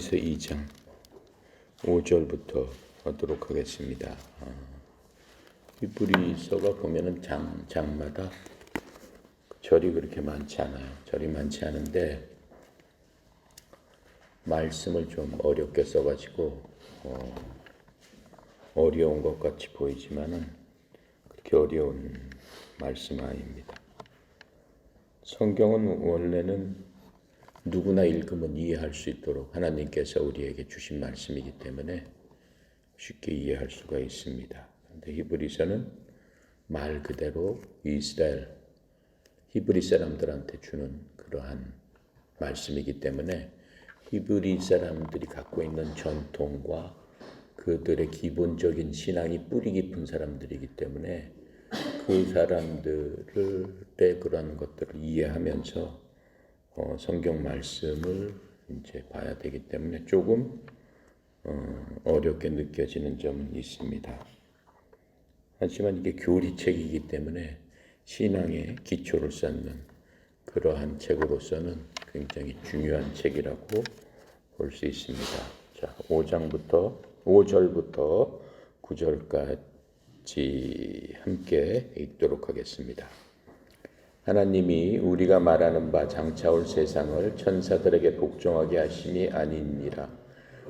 히브리서 2장 5절부터 하도록 하겠습니다. 히브리서가 보면은 장마다 절이 그렇게 많지 않아요. 절이 많지 않은데 말씀을 좀 어렵게 써가지고 어려운 것 같이 보이지만은 그렇게 어려운 말씀 아닙니다. 성경은 원래는 누구나 읽으면 이해할 수 있도록 하나님께서 우리에게 주신 말씀이기 때문에 쉽게 이해할 수가 있습니다. 그런데 히브리서는 말 그대로 이스라엘, 히브리 사람들한테 주는 그러한 말씀이기 때문에 히브리 사람들이 갖고 있는 전통과 그들의 기본적인 신앙이 뿌리 깊은 사람들이기 때문에 그 사람들의 그런 것들을 이해하면서 성경 말씀을 이제 봐야 되기 때문에 조금 어렵게 느껴지는 점은 있습니다. 하지만 이게 교리책이기 때문에 신앙의 기초를 쌓는 그러한 책으로서는 굉장히 중요한 책이라고 볼 수 있습니다. 자, 5절부터 9절까지 함께 읽도록 하겠습니다. 하나님이 우리가 말하는 바 장차 올 세상을 천사들에게 복종하게 하심이 아니니라.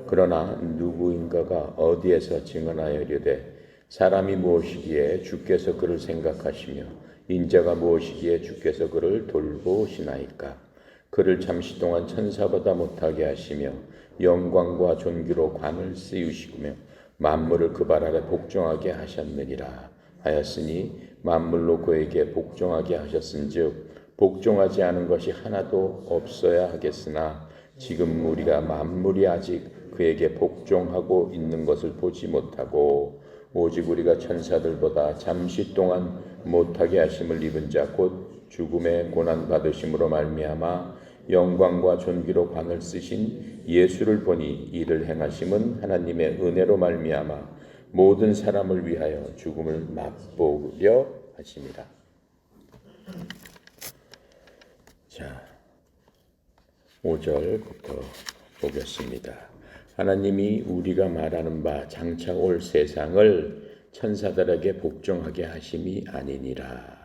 그러나 누구인가가 어디에서 증언하여 이르되 사람이 무엇이기에 주께서 그를 생각하시며 인자가 무엇이기에 주께서 그를 돌보시나이까. 그를 잠시 동안 천사보다 못하게 하시며 영광과 존귀로 관을 씌우시며 만물을 그 발 아래 복종하게 하셨느니라 하였으니 만물로 그에게 복종하게 하셨은즉 복종하지 않은 것이 하나도 없어야 하겠으나 지금 우리가 만물이 아직 그에게 복종하고 있는 것을 보지 못하고 오직 우리가 천사들보다 잠시 동안 못하게 하심을 입은 자 곧 죽음의 고난 받으심으로 말미암아 영광과 존귀로 관을 쓰신 예수를 보니 이를 행하심은 하나님의 은혜로 말미암아 모든 사람을 위하여 죽음을 맛보려 하심이라. 자, 5절부터 보겠습니다. 하나님이 우리가 말하는 바 장차 올 세상을 천사들에게 복종하게 하심이 아니니라.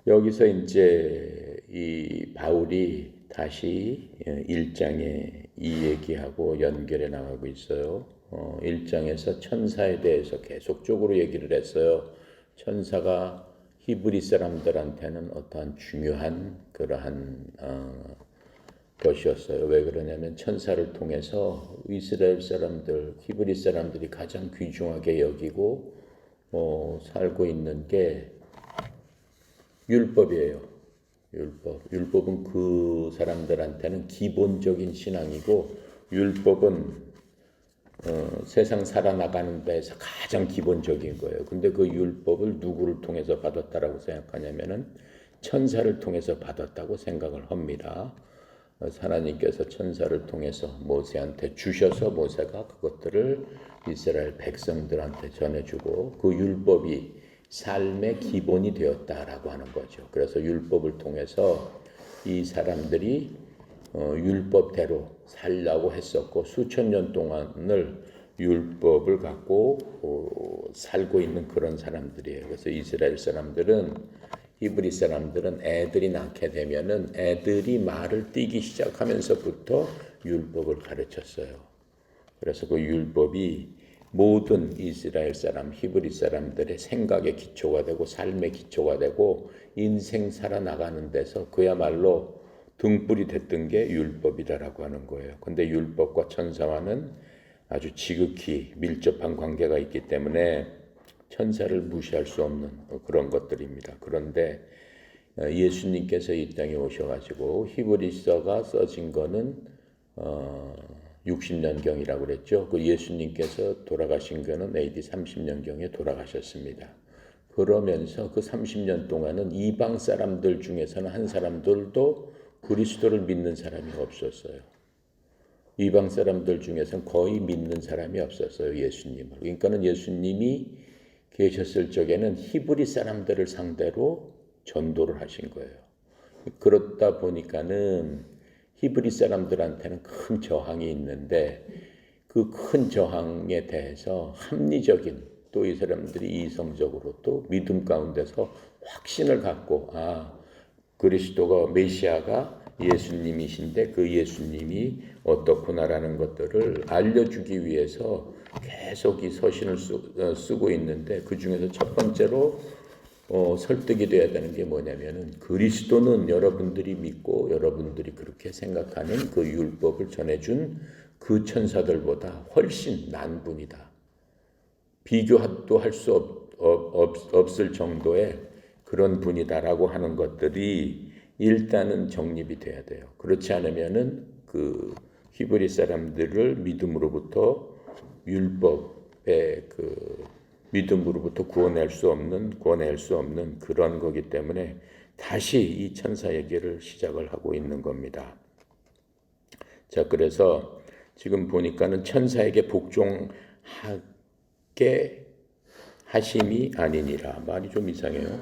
여기서 이제 이 바울이 다시 1장에 이 얘기하고 연결해 나가고 있어요. 1장에서 천사에 대해서 계속적으로 얘기를 했어요. 천사가 히브리 사람들한테는 어떠한 중요한 그러한 것이었어요. 왜 그러냐면 천사를 통해서 이스라엘 사람들, 히브리 사람들이 가장 귀중하게 여기고 살고 있는 게 율법이에요. 율법은 그 사람들한테는 기본적인 신앙이고 율법은 세상 살아나가는 데에서 가장 기본적인 거예요. 근데 그 율법을 누구를 통해서 받았다라고 생각하냐면은 천사를 통해서 받았다고 생각을 합니다. 하나님께서 천사를 통해서 모세한테 주셔서 모세가 그것들을 이스라엘 백성들한테 전해주고 그 율법이 삶의 기본이 되었다라고 하는 거죠. 그래서 율법을 통해서 이 사람들이 율법대로 살려고 했었고 수천 년 동안을 율법을 갖고 살고 있는 그런 사람들이에요. 그래서 이스라엘 사람들은 히브리 사람들은 애들이 낳게 되면은 애들이 말을 띄기 시작하면서부터 율법을 가르쳤어요. 그래서 그 율법이 모든 이스라엘 사람, 히브리 사람들의 생각의 기초가 되고 삶의 기초가 되고 인생 살아나가는 데서 그야말로 등불이 됐던 게 율법이다라고 하는 거예요. 근데 율법과 천사와는 아주 지극히 밀접한 관계가 있기 때문에 천사를 무시할 수 없는 그런 것들입니다. 그런데 예수님께서 이 땅에 오셔가지고 히브리서가 써진 거는 60년경이라고 그랬죠. 그 예수님께서 돌아가신 거는 AD 30년경에 돌아가셨습니다. 그러면서 그 30년 동안은 이방 사람들 중에서는 한 사람들도 그리스도를 믿는 사람이 없었어요. 이방 사람들 중에서는 거의 믿는 사람이 없었어요. 예수님을. 그러니까는 예수님이 계셨을 적에는 히브리 사람들을 상대로 전도를 하신 거예요. 그렇다 보니까는 히브리 사람들한테는 큰 저항이 있는데 그 큰 저항에 대해서 합리적인 또 이 사람들이 이성적으로 또 믿음 가운데서 확신을 갖고 그리스도가 메시아가 예수님이신데 그 예수님이 어떻구나라는 것들을 알려주기 위해서 계속 이 서신을 쓰고 있는데 그 중에서 첫 번째로 설득이 돼야 되는 게 뭐냐면은 그리스도는 여러분들이 믿고 여러분들이 그렇게 생각하는 그 율법을 전해준 그 천사들보다 훨씬 난 분이다. 비교도 할 수 없을 정도의 그런 분이다라고 하는 것들이 일단은 정립이 돼야 돼요. 그렇지 않으면은 그 히브리 사람들을 믿음으로부터 율법의 그 믿음으로부터 구원할 수 없는 그런 거기 때문에 다시 이 천사 얘기를 시작을 하고 있는 겁니다. 자, 그래서 지금 보니까는 천사에게 복종하게 하심이 아니니라. 말이 좀 이상해요.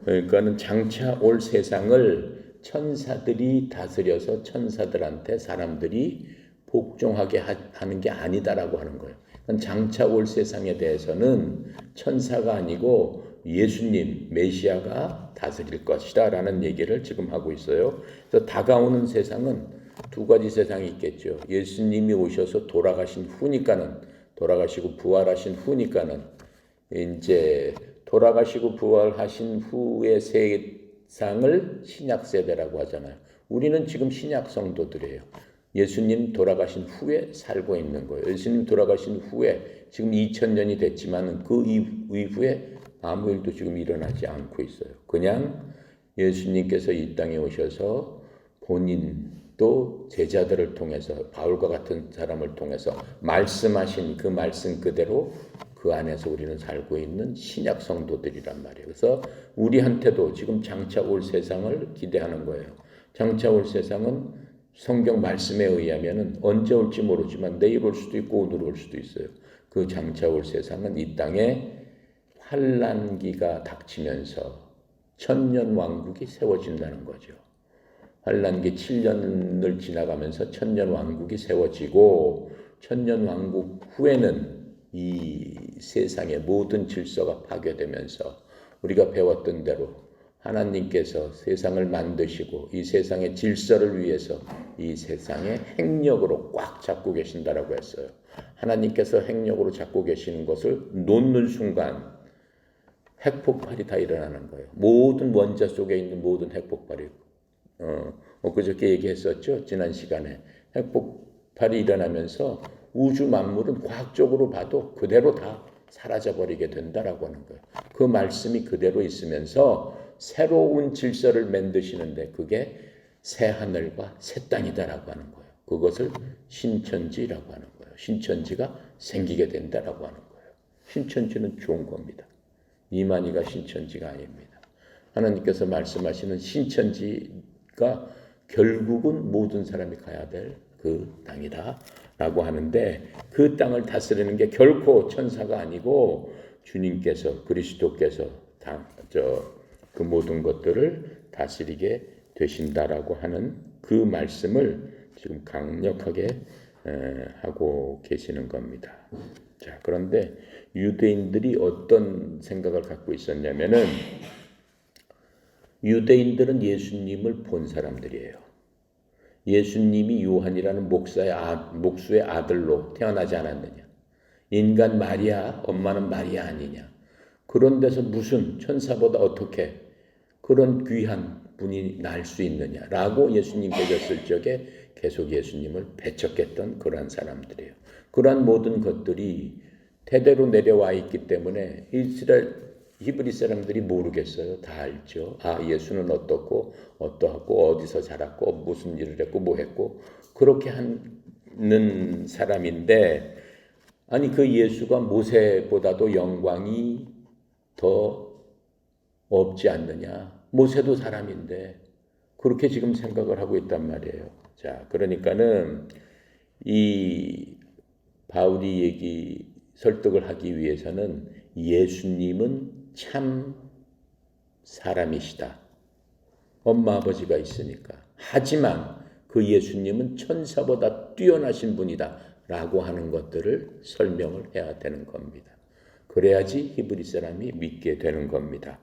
그러니까는 장차 올 세상을 천사들이 다스려서 천사들한테 사람들이 복종하게 하는 게 아니다라고 하는 거예요. 장차 올 세상에 대해서는 천사가 아니고 예수님, 메시아가 다스릴 것이다 라는 얘기를 지금 하고 있어요. 그래서 다가오는 세상은 두 가지 세상이 있겠죠. 예수님이 오셔서 돌아가시고 부활하신 후니까는 이제 돌아가시고 부활하신 후의 세상을 신약 세대라고 하잖아요. 우리는 지금 신약 성도들이에요. 예수님 돌아가신 후에 살고 있는 거예요. 예수님 돌아가신 후에 지금 2000년이 됐지만 그 이후에 아무 일도 지금 일어나지 않고 있어요. 그냥 예수님께서 이 땅에 오셔서 본인 또 제자들을 통해서 바울과 같은 사람을 통해서 말씀하신 그 말씀 그대로 그 안에서 우리는 살고 있는 신약 성도들이란 말이에요. 그래서 우리한테도 지금 장차 올 세상을 기대하는 거예요. 장차 올 세상은 성경 말씀에 의하면은 언제 올지 모르지만 내일 올 수도 있고 오늘 올 수도 있어요. 그 장차 올 세상은 이 땅에 환란기가 닥치면서 천년 왕국이 세워진다는 거죠. 환란기 7년을 지나가면서 천년 왕국이 세워지고 천년 왕국 후에는 이 세상의 모든 질서가 파괴되면서 우리가 배웠던 대로 하나님께서 세상을 만드시고 이 세상의 질서를 위해서 이 세상의 핵력으로 꽉 잡고 계신다라고 했어요. 하나님께서 핵력으로 잡고 계시는 것을 놓는 순간 핵폭발이 다 일어나는 거예요. 모든 원자 속에 있는 모든 핵폭발이 그저께 얘기했었죠. 지난 시간에 핵폭발이 일어나면서 우주 만물은 과학적으로 봐도 그대로 다 사라져버리게 된다라고 하는 거예요. 그 말씀이 그대로 있으면서 새로운 질서를 만드시는데 그게 새 하늘과 새 땅이다라고 하는 거예요. 그것을 신천지라고 하는 거예요. 신천지가 생기게 된다라고 하는 거예요. 신천지는 좋은 겁니다. 이만희가 신천지가 아닙니다. 하나님께서 말씀하시는 신천지가 결국은 모든 사람이 가야 될 그 땅이다 라고 하는데 그 땅을 다스리는 게 결코 천사가 아니고 주님께서 그리스도께서 그 모든 것들을 다스리게 되신다라고 하는 그 말씀을 지금 강력하게 하고 계시는 겁니다. 자, 그런데 유대인들이 어떤 생각을 갖고 있었냐면은 유대인들은 예수님을 본 사람들이에요. 예수님이 요한이라는 목수의 아들로 태어나지 않았느냐. 인간 마리아, 엄마는 마리아 아니냐. 그런 데서 무슨 천사보다 어떻게 그런 귀한 분이 날 수 있느냐라고 예수님 계셨을 적에 계속 예수님을 배척했던 그러한 사람들이에요. 그러한 모든 것들이 대대로 내려와 있기 때문에 히브리 사람들이 모르겠어요. 다 알죠. 예수는 어떻고 어떠하고 어디서 자랐고 무슨 일을 했고 뭐 했고 그렇게 하는 사람인데 아니 그 예수가 모세보다도 영광이 더 없지 않느냐. 모세도 사람인데 그렇게 지금 생각을 하고 있단 말이에요. 자, 그러니까는 이 바울이 설득을 하기 위해서는 예수님은 참 사람이시다. 엄마 아버지가 있으니까. 하지만 그 예수님은 천사보다 뛰어나신 분이다 라고 하는 것들을 설명을 해야 되는 겁니다. 그래야지 히브리 사람이 믿게 되는 겁니다.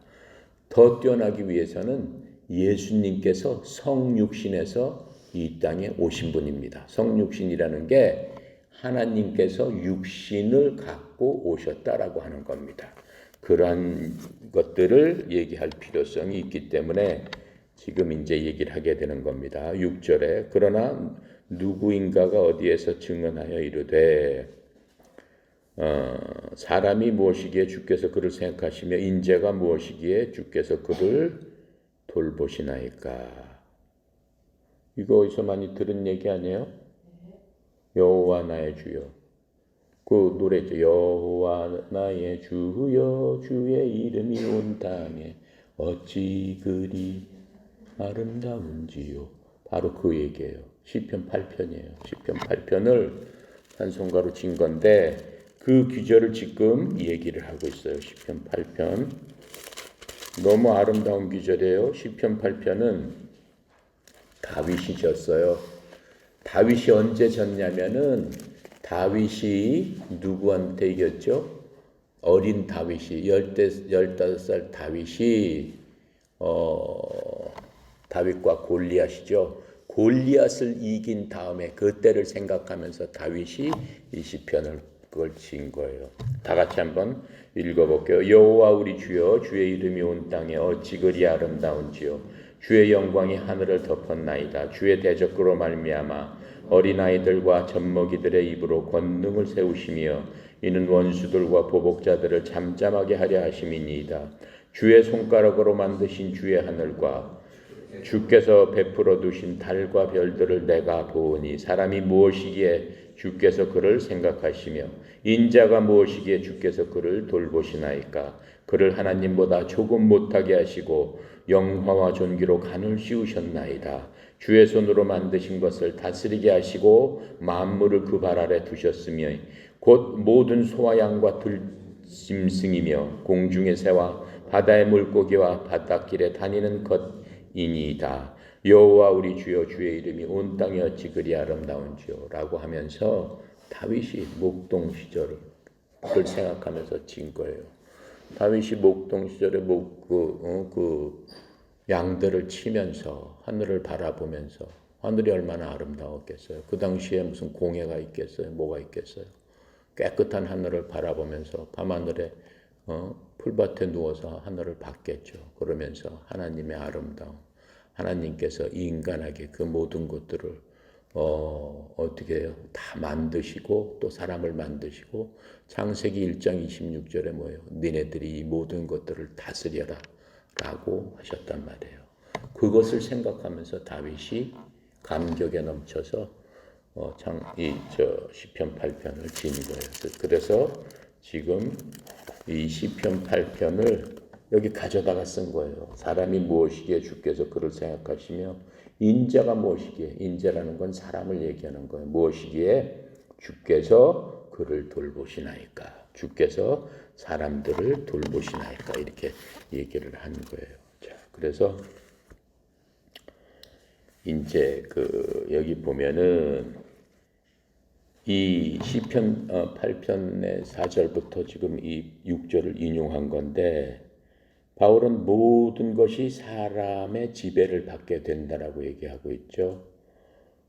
더 뛰어나기 위해서는 예수님께서 성육신에서 이 땅에 오신 분입니다. 성육신이라는 게 하나님께서 육신을 갖고 오셨다라고 하는 겁니다. 그러한 것들을 얘기할 필요성이 있기 때문에 지금 이제 얘기를 하게 되는 겁니다. 6절에 그러나 누구인가가 어디에서 증언하여 이르되 사람이 무엇이기에 주께서 그를 생각하시며 인재가 무엇이기에 주께서 그를 돌보시나이까. 이거 어디서 많이 들은 얘기 아니에요? 여호와 나의 주여. 그 노래죠. 여호와 나의 주여 주의 이름이 온 땅에 어찌 그리 아름다운지요. 바로 그 얘기예요. 시편 8편이에요. 시편 8편을 찬송가로 진 건데 그 귀절을 지금 얘기를 하고 있어요. 시편 8편. 너무 아름다운 귀절이에요. 시편 8편은 다윗이 졌어요. 다윗이 언제 졌냐면은 다윗이 누구한테 이겼죠? 어린 다윗이 15살 다윗이 다윗과 골리앗이죠. 골리앗을 이긴 다음에 그때를 생각하면서 다윗이 이 시편을 그걸 지은 거예요. 다 같이 한번 읽어볼게요. 여호와 우리 주여 주의 이름이 온 땅에 어찌 그리 아름다운지요. 주의 영광이 하늘을 덮었나이다. 주의 대적으로 말미암아 어린아이들과 젖먹이들의 입으로 권능을 세우시며 이는 원수들과 보복자들을 잠잠하게 하려 하심이니이다. 주의 손가락으로 만드신 주의 하늘과 주께서 베풀어 두신 달과 별들을 내가 보으니 사람이 무엇이기에 주께서 그를 생각하시며 인자가 무엇이기에 주께서 그를 돌보시나이까. 그를 하나님보다 조금 못하게 하시고 영화와 존귀로 간을 씌우셨나이다. 주의 손으로 만드신 것을 다스리게 하시고 만물을 그 발 아래 두셨으며 곧 모든 소와 양과 들짐승이며 공중의 새와 바다의 물고기와 바닷길에 다니는 것이니이다. 여호와 우리 주여 주의 이름이 온 땅에 어찌 그리 아름다운지요 라고 하면서 다윗이 목동 시절을 생각하면서 진 거예요. 다윗이 목동 시절에 그 양들을 치면서 하늘을 바라보면서 하늘이 얼마나 아름다웠겠어요. 그 당시에 무슨 공해가 있겠어요? 뭐가 있겠어요? 깨끗한 하늘을 바라보면서 밤하늘에 풀밭에 누워서 하늘을 봤겠죠. 그러면서 하나님의 아름다움, 하나님께서 인간에게 그 모든 것들을 어떻게 해요? 다 만드시고 또 사람을 만드시고 창세기 1장 26절에 뭐예요? 니네들이 이 모든 것들을 다스려라 라고 하셨단 말이에요. 그것을 생각하면서 다윗이 감격에 넘쳐서 시편 8편을 지은 거예요. 그래서 지금 이 시편 8편을 여기 가져다가 쓴 거예요. 사람이 무엇이기에 주께서 그를 생각하시며 인자가 무엇이기에, 인자라는 건 사람을 얘기하는 거예요. 무엇이기에 주께서 그를 돌보시나이까. 주께서 사람들을 돌보시나이까. 이렇게 얘기를 하는 거예요. 자, 그래서 이제 여기 보면은 이 시편 8편의 4절부터 지금 이 6절을 인용한 건데 바울은 모든 것이 사람의 지배를 받게 된다라고 얘기하고 있죠.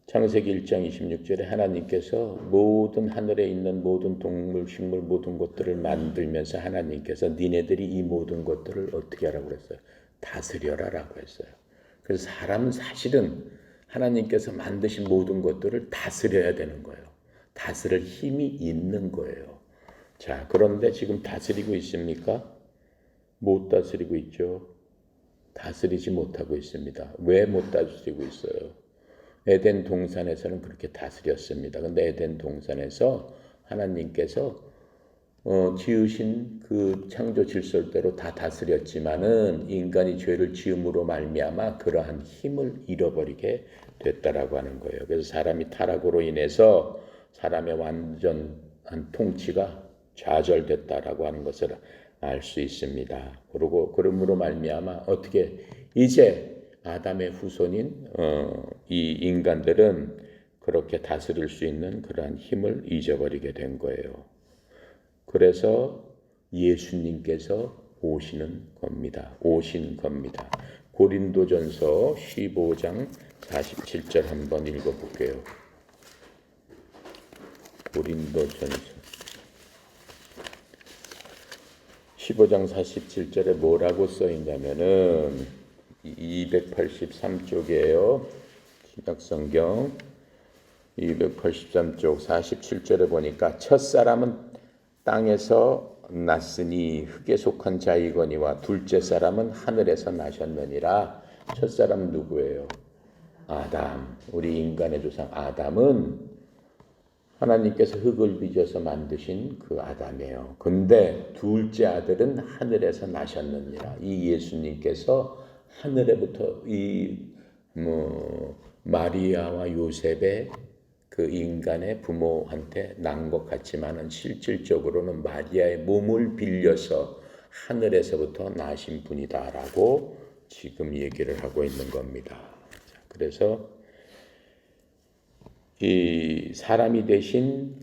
창세기 1장 26절에 하나님께서 모든 하늘에 있는 모든 동물, 식물 모든 것들을 만들면서 하나님께서 니네들이 이 모든 것들을 어떻게 하라고 그랬어요? 다스려라라고 했어요. 그래서 사람은 사실은 하나님께서 만드신 모든 것들을 다스려야 되는 거예요. 다스릴 힘이 있는 거예요. 자, 그런데 지금 다스리고 있습니까? 못 다스리고 있죠. 다스리지 못하고 있습니다. 왜 못 다스리고 있어요? 에덴 동산에서는 그렇게 다스렸습니다. 근데 에덴 동산에서 하나님께서 지으신 그 창조 질서대로 다 다스렸지만은 인간이 죄를 지음으로 말미암아 그러한 힘을 잃어버리게 됐다라고 하는 거예요. 그래서 사람이 타락으로 인해서 사람의 완전한 통치가 좌절됐다라고 하는 것을 알 수 있습니다. 그러므로 말미암아 어떻게 이제 아담의 후손인 이 인간들은 그렇게 다스릴 수 있는 그러한 힘을 잊어버리게 된 거예요. 그래서 예수님께서 오신 겁니다. 고린도전서 15장 47절 한번 읽어볼게요. 고린도전서 15장 47절에 뭐라고 써있냐면은 283쪽이에요. 신약성경 283쪽 47절에 보니까 첫사람은 땅에서 났으니 흙에 속한 자이거니와 둘째 사람은 하늘에서 나셨느니라. 첫사람은 누구예요? 아담. 우리 인간의 조상 아담은 하나님께서 흙을 빚어서 만드신 그 아담이에요. 근데 둘째 아들은 하늘에서 나셨느니라. 이 예수님께서 하늘에부터 마리아와 요셉의 그 인간의 부모한테 난 것 같지만은 실질적으로는 마리아의 몸을 빌려서 하늘에서부터 나신 분이다라고 지금 얘기를 하고 있는 겁니다. 그래서 이 사람이 되신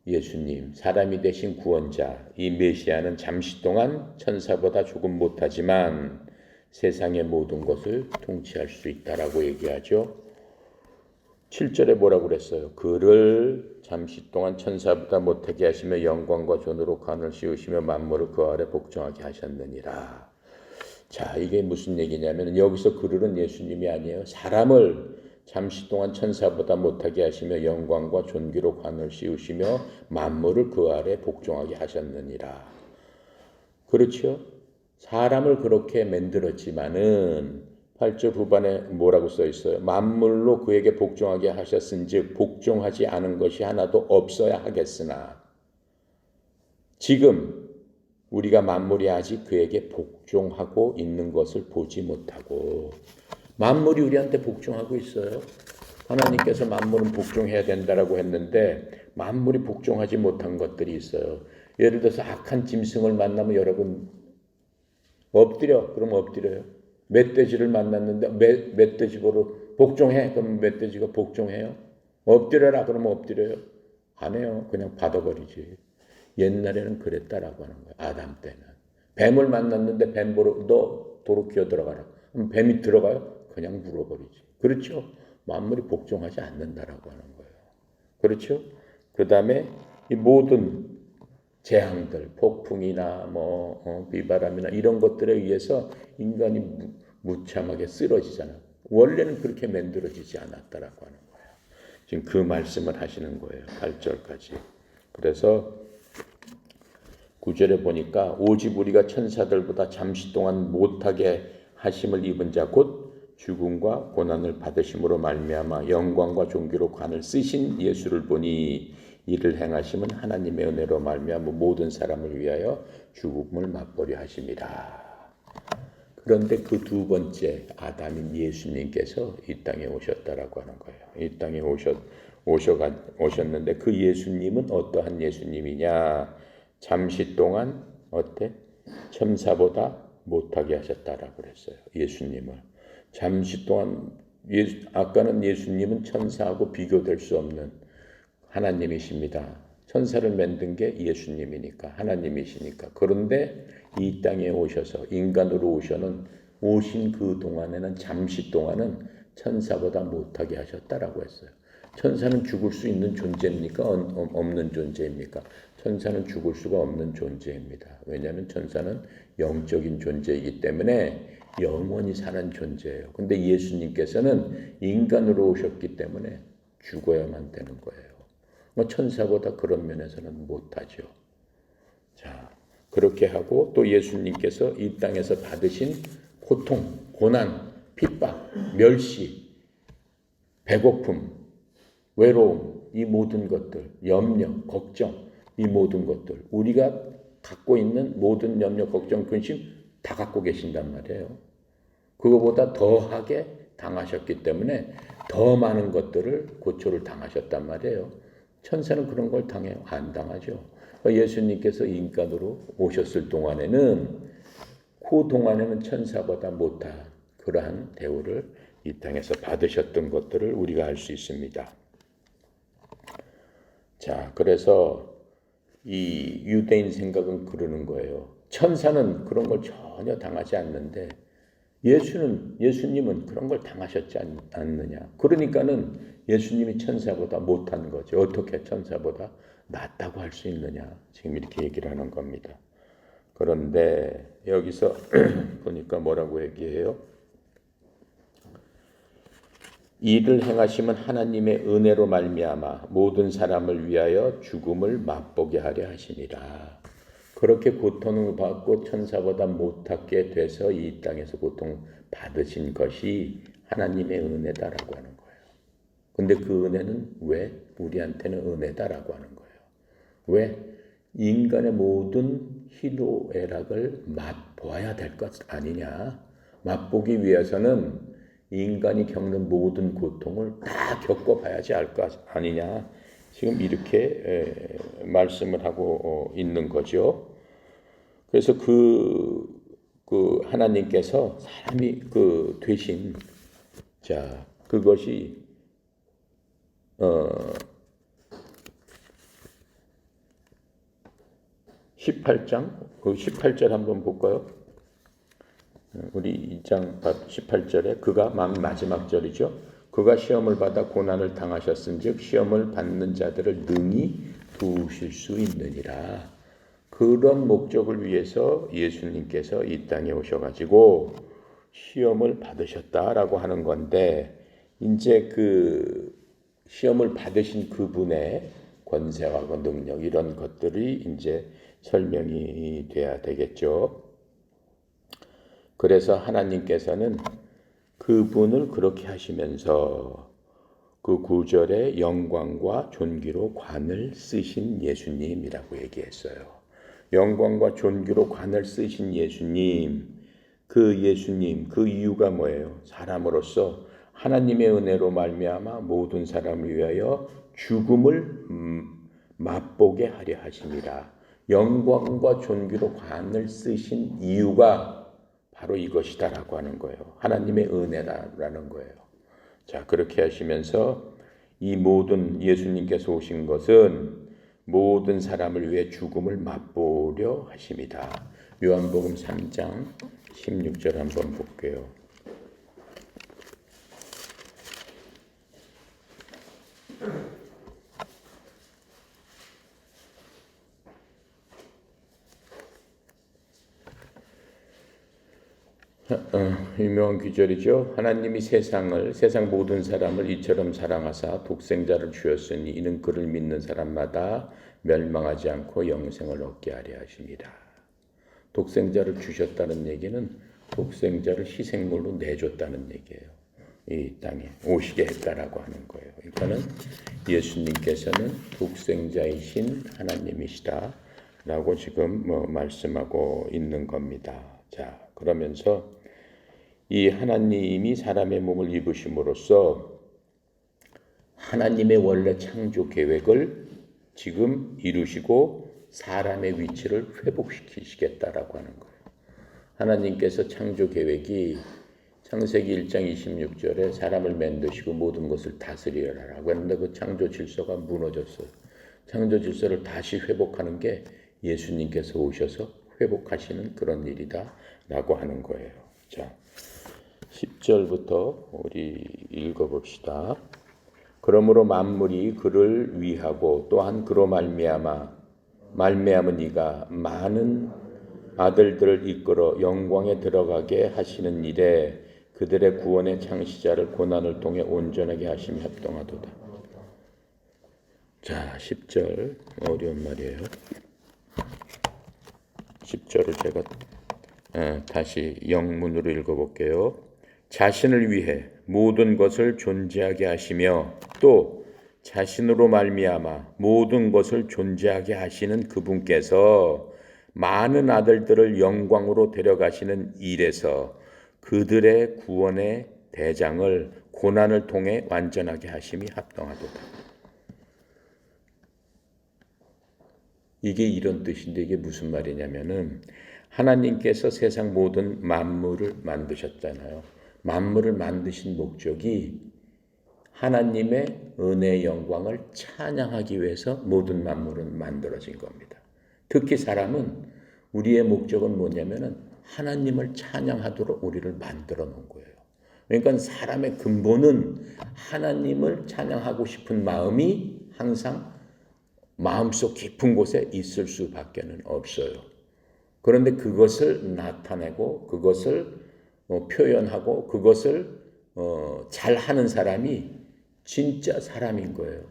예수님, 사람이 되신 구원자, 이 메시아는 잠시 동안 천사보다 조금 못하지만 세상의 모든 것을 통치할 수 있다라고 얘기하죠. 7절에 뭐라고 그랬어요? 그를 잠시 동안 천사보다 못하게 하시며 영광과 존으로 관을 씌우시며 만물을 그 아래 복종하게 하셨느니라. 자, 이게 무슨 얘기냐면 여기서 그들은 예수님이 아니에요. 사람을 잠시 동안 천사보다 못하게 하시며 영광과 존귀로 관을 씌우시며 만물을 그 아래 복종하게 하셨느니라. 그렇죠? 사람을 그렇게 만들었지만은 8절 후반에 뭐라고 써 있어요? 만물로 그에게 복종하게 하셨은즉 복종하지 않은 것이 하나도 없어야 하겠으나 지금 우리가 만물이 아직 그에게 복종하고 있는 것을 보지 못하고 만물이 우리한테 복종하고 있어요. 하나님께서 만물은 복종해야 된다라고 했는데 만물이 복종하지 못한 것들이 있어요. 예를 들어서 악한 짐승을 만나면 여러분 엎드려. 그럼 엎드려요. 멧돼지를 만났는데 멧돼지 보러 복종해. 그럼 멧돼지가 복종해요. 엎드려라. 그러면 엎드려요. 안 해요. 그냥 받아버리지. 옛날에는 그랬다라고 하는 거예요. 아담 때는. 뱀을 만났는데 뱀 보러 너 도로 기어 들어가라. 그럼 뱀이 들어가요? 그냥 물어버리지. 그렇죠? 만물이 복종하지 않는다라고 하는 거예요. 그렇죠? 그 다음에 이 모든 재앙들, 폭풍이나 비바람이나 이런 것들에 의해서 인간이 무참하게 쓰러지잖아요. 원래는 그렇게 만들어지지 않았다라고 하는 거예요. 지금 그 말씀을 하시는 거예요. 8절까지. 그래서 9절에 보니까 오직 우리가 천사들보다 잠시 동안 못하게 하심을 입은 자 곧 죽음과 고난을 받으심으로 말미암아 영광과 존귀로 관을 쓰신 예수를 보니 이를 행하심은 하나님의 은혜로 말미암아 모든 사람을 위하여 죽음을 맛보려 하심이라. 그런데 그 두 번째 아담인 예수님께서 이 땅에 오셨다라고 하는 거예요. 이 땅에 오셨는데 그 예수님은 어떠한 예수님이냐? 잠시 동안 어때? 천사보다 못하게 하셨다라고 그랬어요. 예수님을. 잠시 동안 아까는 예수님은 천사하고 비교될 수 없는 하나님이십니다. 천사를 만든 게 예수님이니까 하나님이시니까. 그런데 이 땅에 오셔서 인간으로 오신 그 동안에는 잠시 동안은 천사보다 못하게 하셨다라고 했어요. 천사는 죽을 수 있는 존재입니까? 없는 존재입니까? 천사는 죽을 수가 없는 존재입니다. 왜냐하면 천사는 영적인 존재이기 때문에 영원히 사는 존재예요. 근데 예수님께서는 인간으로 오셨기 때문에 죽어야만 되는 거예요. 천사보다 그런 면에서는 못하죠. 자, 그렇게 하고 또 예수님께서 이 땅에서 받으신 고통, 고난, 핍박, 멸시, 배고픔, 외로움, 이 모든 것들, 염려, 걱정, 이 모든 것들, 우리가 갖고 있는 모든 염려, 걱정, 근심 다 갖고 계신단 말이에요. 그거보다 더하게 당하셨기 때문에 더 많은 것들을 고초를 당하셨단 말이에요. 천사는 그런 걸 당해요? 안 당하죠. 예수님께서 인간으로 오셨을 동안에는 그 동안에는 천사보다 못한 그러한 대우를 이 땅에서 받으셨던 것들을 우리가 알 수 있습니다. 자, 그래서 이 유대인 생각은 그러는 거예요. 천사는 그런 걸 전혀 당하지 않는데 예수님은 그런 걸 당하셨지 않느냐. 그러니까는 예수님이 천사보다 못한 거죠. 어떻게 천사보다 낫다고 할 수 있느냐. 지금 이렇게 얘기를 하는 겁니다. 그런데 여기서 보니까 뭐라고 얘기해요? 이를 행하심은 하나님의 은혜로 말미암아 모든 사람을 위하여 죽음을 맛보게 하려 하심이라. 그렇게 고통을 받고 천사보다 못하게 돼서 이 땅에서 고통 받으신 것이 하나님의 은혜다라고 하는 거예요. 근데 그 은혜는 왜 우리한테는 은혜다라고 하는 거예요? 왜? 인간의 모든 희노애락을 맛보아야 될 것 아니냐. 맛보기 위해서는 인간이 겪는 모든 고통을 다 겪어봐야지 알 것 아니냐. 지금 이렇게 말씀을 하고 있는 거죠. 그래서 그 하나님께서 사람이 되신 자 그것이 18장 18절 한번 볼까요? 우리 2장 18절에 그가 마지막 절이죠. 그가 시험을 받아 고난을 당하셨은즉 시험을 받는 자들을 능히 도우실 수 있느니라. 그런 목적을 위해서 예수님께서 이 땅에 오셔가지고 시험을 받으셨다라고 하는 건데 이제 그 시험을 받으신 그분의 권세와 능력 이런 것들이 이제 설명이 돼야 되겠죠. 그래서 하나님께서는 그분을 그렇게 하시면서 그 9절에 영광과 존귀로 관을 쓰신 예수님이라고 얘기했어요. 영광과 존귀로 관을 쓰신 예수님, 그 예수님, 그 이유가 뭐예요? 사람으로서 하나님의 은혜로 말미암아 모든 사람을 위하여 죽음을 맛보게 하려 하심이라. 영광과 존귀로 관을 쓰신 이유가 바로 이것이다라고 하는 거예요. 하나님의 은혜라는 거예요. 자, 그렇게 하시면서 이 모든 예수님께서 오신 것은 모든 사람을 위해 죽음을 맛보려 하심이다. 요한복음 3장 16절 한번 볼게요. 유명한 귀절이죠. 하나님이 세상 모든 사람을 이처럼 사랑하사 독생자를 주었으니 이는 그를 믿는 사람마다 멸망하지 않고 영생을 얻게 하려 하십니다. 독생자를 주셨다는 얘기는 독생자를 희생물로 내줬다는 얘기예요. 이 땅에 오시게 했다라고 하는 거예요. 그러니까는 예수님께서는 독생자이신 하나님이시다라고 지금 말씀하고 있는 겁니다. 자, 그러면서 이 하나님이 사람의 몸을 입으심으로써 하나님의 원래 창조 계획을 지금 이루시고 사람의 위치를 회복시키시겠다라고 하는 거예요. 하나님께서 창조 계획이 창세기 1장 26절에 사람을 만드시고 모든 것을 다스리라라고 했는데 그 창조 질서가 무너졌어요. 창조 질서를 다시 회복하는 게 예수님께서 오셔서 회복하시는 그런 일이다라고 하는 거예요. 자, 10절부터 우리 읽어봅시다. 그러므로 만물이 그를 위하고 또한 그로 말미암은 이가 많은 아들들을 이끌어 영광에 들어가게 하시는 일에 그들의 구원의 창시자를 고난을 통해 온전하게 하심이 합당하도다. 자, 10절 어려운 말이에요. 10절을 제가 다시 영문으로 읽어볼게요. 자신을 위해 모든 것을 존재하게 하시며 또 자신으로 말미암아 모든 것을 존재하게 하시는 그분께서 많은 아들들을 영광으로 데려가시는 일에서 그들의 구원의 대장을 고난을 통해 완전하게 하심이 합당하도다. 이게 이런 뜻인데 이게 무슨 말이냐면은 하나님께서 세상 모든 만물을 만드셨잖아요. 만물을 만드신 목적이 하나님의 은혜의 영광을 찬양하기 위해서 모든 만물은 만들어진 겁니다. 특히 사람은 우리의 목적은 뭐냐면은 하나님을 찬양하도록 우리를 만들어 놓은 거예요. 그러니까 사람의 근본은 하나님을 찬양하고 싶은 마음이 항상 마음속 깊은 곳에 있을 수밖에는 없어요. 그런데 그것을 나타내고 그것을 표현하고 그것을 잘하는 사람이 진짜 사람인 거예요.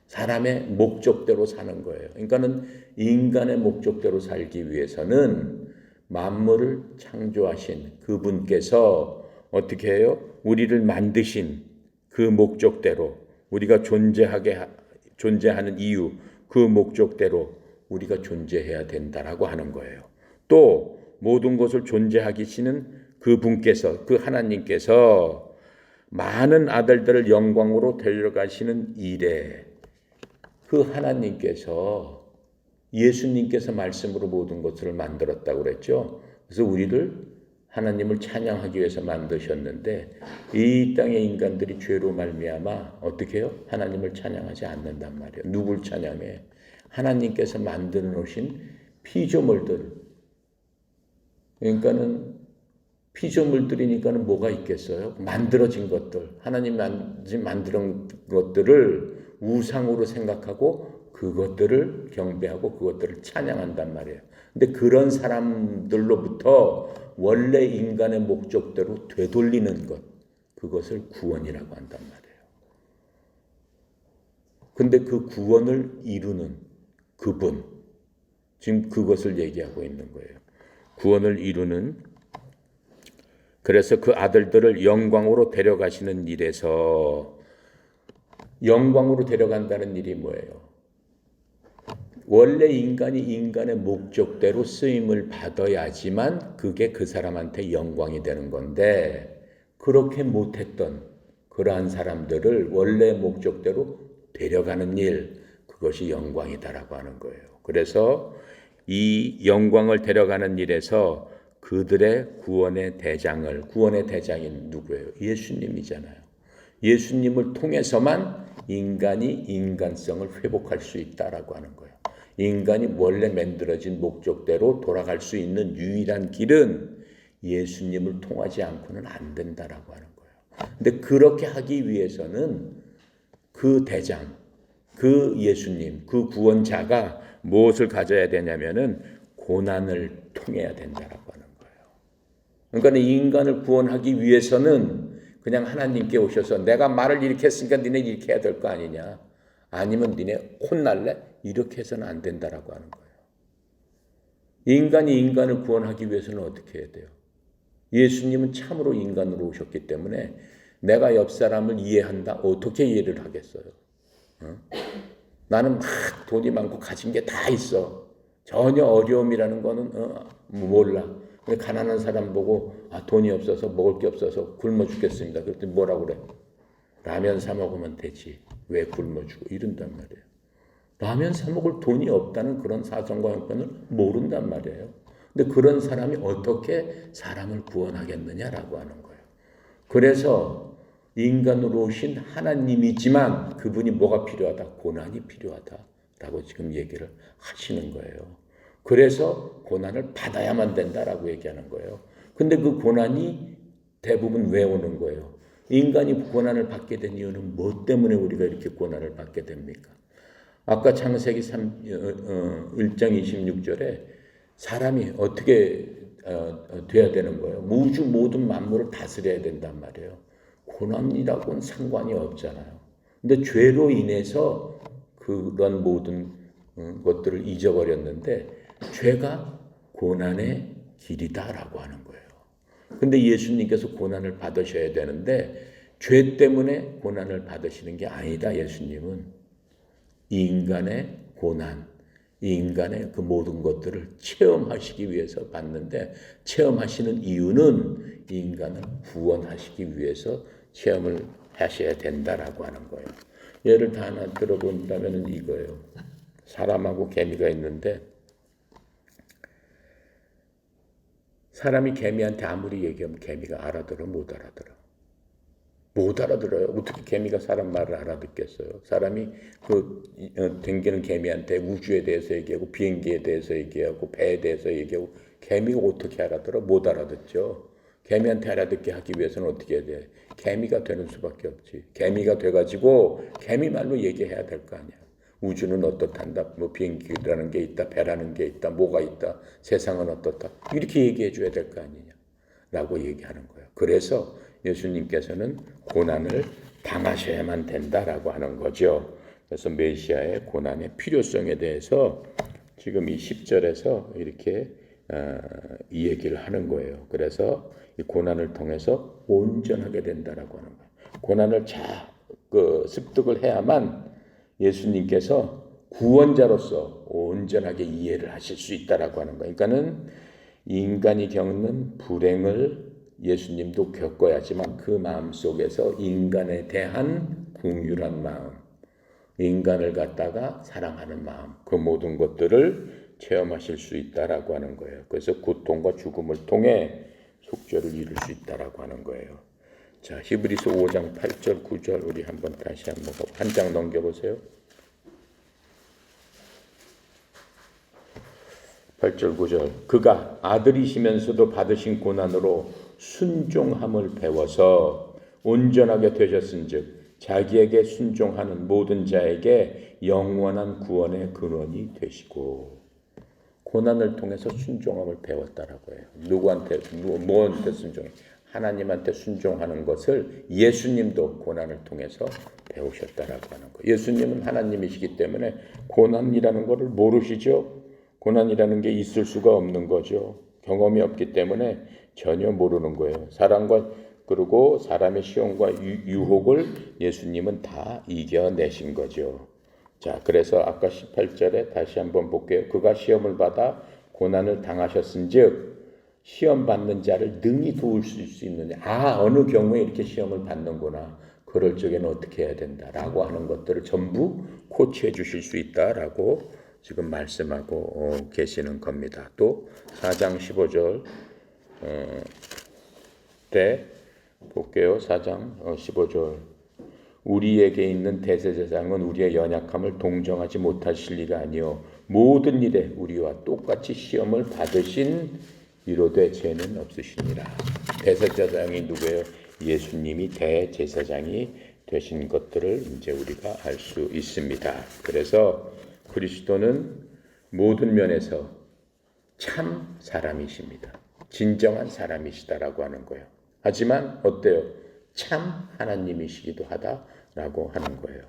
사람의 목적대로 사는 거예요. 그러니까는 인간의 목적대로 살기 위해서는 만물을 창조하신 그분께서 어떻게 해요? 우리를 만드신 그 목적대로 우리가 존재하는 이유, 그 목적대로 우리가 존재해야 된다라고 하는 거예요. 또 모든 것을 존재하기 시는 그분께서, 그 하나님께서 많은 아들들을 영광으로 데려가시는 일에 그 하나님께서 예수님께서 말씀으로 모든 것을 만들었다고 그랬죠. 그래서 우리를 하나님을 찬양하기 위해서 만드셨는데 이 땅의 인간들이 죄로 말미암아 어떻게 해요? 하나님을 찬양하지 않는단 말이에요. 누굴 찬양해? 하나님께서 만들어 놓으신 피조물들. 그러니까는 피조물들이니까는 뭐가 있겠어요? 만들어진 것들. 하나님 만든 것들을 우상으로 생각하고 그것들을 경배하고 그것들을 찬양한단 말이에요. 근데 그런 사람들로부터 원래 인간의 목적대로 되돌리는 것, 그것을 구원이라고 한단 말이에요. 근데 그 구원을 이루는 그분, 지금 그것을 얘기하고 있는 거예요. 구원을 이루는, 그래서 그 아들들을 영광으로 데려가시는 일에서, 영광으로 데려간다는 일이 뭐예요? 원래 인간이 인간의 목적대로 쓰임을 받아야지만 그게 그 사람한테 영광이 되는 건데, 그렇게 못했던 그러한 사람들을 원래 목적대로 데려가는 일, 그것이 영광이다라고 하는 거예요. 그래서 이 영광을 데려가는 일에서 그들의 구원의 대장이 누구예요? 예수님이잖아요. 예수님을 통해서만 인간이 인간성을 회복할 수 있다라고 하는 거예요. 인간이 원래 만들어진 목적대로 돌아갈 수 있는 유일한 길은 예수님을 통하지 않고는 안 된다라고 하는 거예요. 근데 그렇게 하기 위해서는 그 대장, 그 예수님, 그 구원자가 무엇을 가져야 되냐면은 고난을 통해야 된다라고 하는 거예요. 그러니까 인간을 구원하기 위해서는 그냥 하나님께 오셔서 내가 말을 이렇게 했으니까 니네 이렇게 해야 될 거 아니냐. 아니면 니네 혼날래? 이렇게 해서는 안 된다라고 하는 거예요. 인간이 인간을 구원하기 위해서는 어떻게 해야 돼요? 예수님은 참으로 인간으로 오셨기 때문에 내가 옆 사람을 이해한다? 어떻게 이해를 하겠어요? 나는 막 돈이 많고 가진 게 다 있어. 전혀 어려움이라는 거는 몰라. 가난한 사람 보고 돈이 없어서 먹을 게 없어서 굶어 죽겠습니다. 그랬더니 뭐라고 그래? 라면 사 먹으면 되지. 왜 굶어 죽어? 이런단 말이에요. 라면 사 먹을 돈이 없다는 그런 사정과 형편을 모른단 말이에요. 근데 그런 사람이 어떻게 사람을 구원하겠느냐라고 하는 거예요. 그래서 인간으로 오신 하나님이지만 그분이 뭐가 필요하다? 고난이 필요하다라고 지금 얘기를 하시는 거예요. 그래서 고난을 받아야만 된다라고 얘기하는 거예요. 근데 그 고난이 대부분 왜 오는 거예요? 인간이 고난을 받게 된 이유는 뭐 때문에 우리가 이렇게 고난을 받게 됩니까? 아까 창세기 1장 26절에 사람이 어떻게 돼야 되는 거예요? 우주 모든 만물을 다스려야 된단 말이에요. 고난이라고는 상관이 없잖아요. 근데 죄로 인해서 그런 모든 것들을 잊어버렸는데 죄가 고난의 길이다라고 하는 거예요. 근데 예수님께서 고난을 받으셔야 되는데 죄 때문에 고난을 받으시는 게 아니다. 예수님은 이 인간의 고난, 이 인간의 그 모든 것들을 체험하시기 위해서 받는데 체험하시는 이유는 이 인간을 구원하시기 위해서 체험을 하셔야 된다라고 하는 거예요. 예를 다 하나 들어본다면 이거예요. 사람하고 개미가 있는데 사람이 개미한테 아무리 얘기하면 개미가 알아들어 못 알아들어. 못 알아들어요. 어떻게 개미가 사람 말을 알아듣겠어요? 사람이 댕기는 개미한테 우주에 대해서 얘기하고 비행기에 대해서 얘기하고 배에 대해서 얘기하고 개미가 어떻게 알아들어? 못 알아듣죠. 개미한테 알아듣게 하기 위해서는 어떻게 해야 돼? 개미가 되는 수밖에 없지. 개미가 돼가지고 개미 말로 얘기해야 될 거 아니야. 우주는 어떻단다. 뭐 비행기라는 게 있다. 배라는 게 있다. 뭐가 있다. 세상은 어떻다. 이렇게 얘기해 줘야 될 거 아니냐. 라고 얘기하는 거예요. 그래서 예수님께서는 고난을 당하셔야만 된다라고 하는 거죠. 그래서 메시아의 고난의 필요성에 대해서 지금 이 10절에서 이렇게 이 얘기를 하는 거예요. 그래서 이 고난을 통해서 온전하게 된다라고 하는 거예요. 고난을 습득을 해야만 예수님께서 구원자로서 온전하게 이해를 하실 수 있다라고 하는 거예요. 그러니까는 인간이 겪는 불행을 예수님도 겪어야지만 그 마음 속에서 인간에 대한 긍휼한 마음, 인간을 갖다가 사랑하는 마음, 그 모든 것들을 체험하실 수 있다라고 하는 거예요. 그래서 고통과 죽음을 통해 속죄를 이룰 수 있다라고 하는 거예요. 자, 히브리서 5장 8절 9절 우리 한번 다시 한번 한 장 넘겨보세요. 8절 9절 그가 아들이시면서도 받으신 고난으로 순종함을 배워서 온전하게 되셨은즉 자기에게 순종하는 모든 자에게 영원한 구원의 근원이 되시고 고난을 통해서 순종함을 배웠다라고 해요. 누구한테 뭐한테 순종해? 하나님한테 순종하는 것을 예수님도 고난을 통해서 배우셨다라고 하는 거예요. 예수님은 하나님이시기 때문에 고난이라는 것을 모르시죠. 고난이라는 게 있을 수가 없는 거죠. 경험이 없기 때문에 전혀 모르는 거예요. 사랑과 그리고 사람의 시험과 유혹을 예수님은 다 이겨내신 거죠. 자, 그래서 아까 18절에 다시 한번 볼게요. 그가 시험을 받아 고난을 당하셨은즉 시험 받는 자를 능히 도울 수 있느냐. 어느 경우에 이렇게 시험을 받는구나. 그럴 적에는 어떻게 해야 된다라고 하는 것들을 전부 코치해 주실 수 있다라고 지금 말씀하고 계시는 겁니다. 또 4장 15절 때 볼게요. 4장 15절 우리에게 있는 대제사장은 우리의 연약함을 동정하지 못하실 리가 아니요 모든 일에 우리와 똑같이 시험을 받으신 이로되 죄는 없으시니라. 대제사장이 누구예요? 예수님이 대제사장이 되신 것들을 이제 우리가 알 수 있습니다. 그래서 그리스도는 모든 면에서 참 사람이십니다. 진정한 사람이시다라고 하는 거예요. 하지만 어때요? 참 하나님이시기도 하다라고 하는 거예요.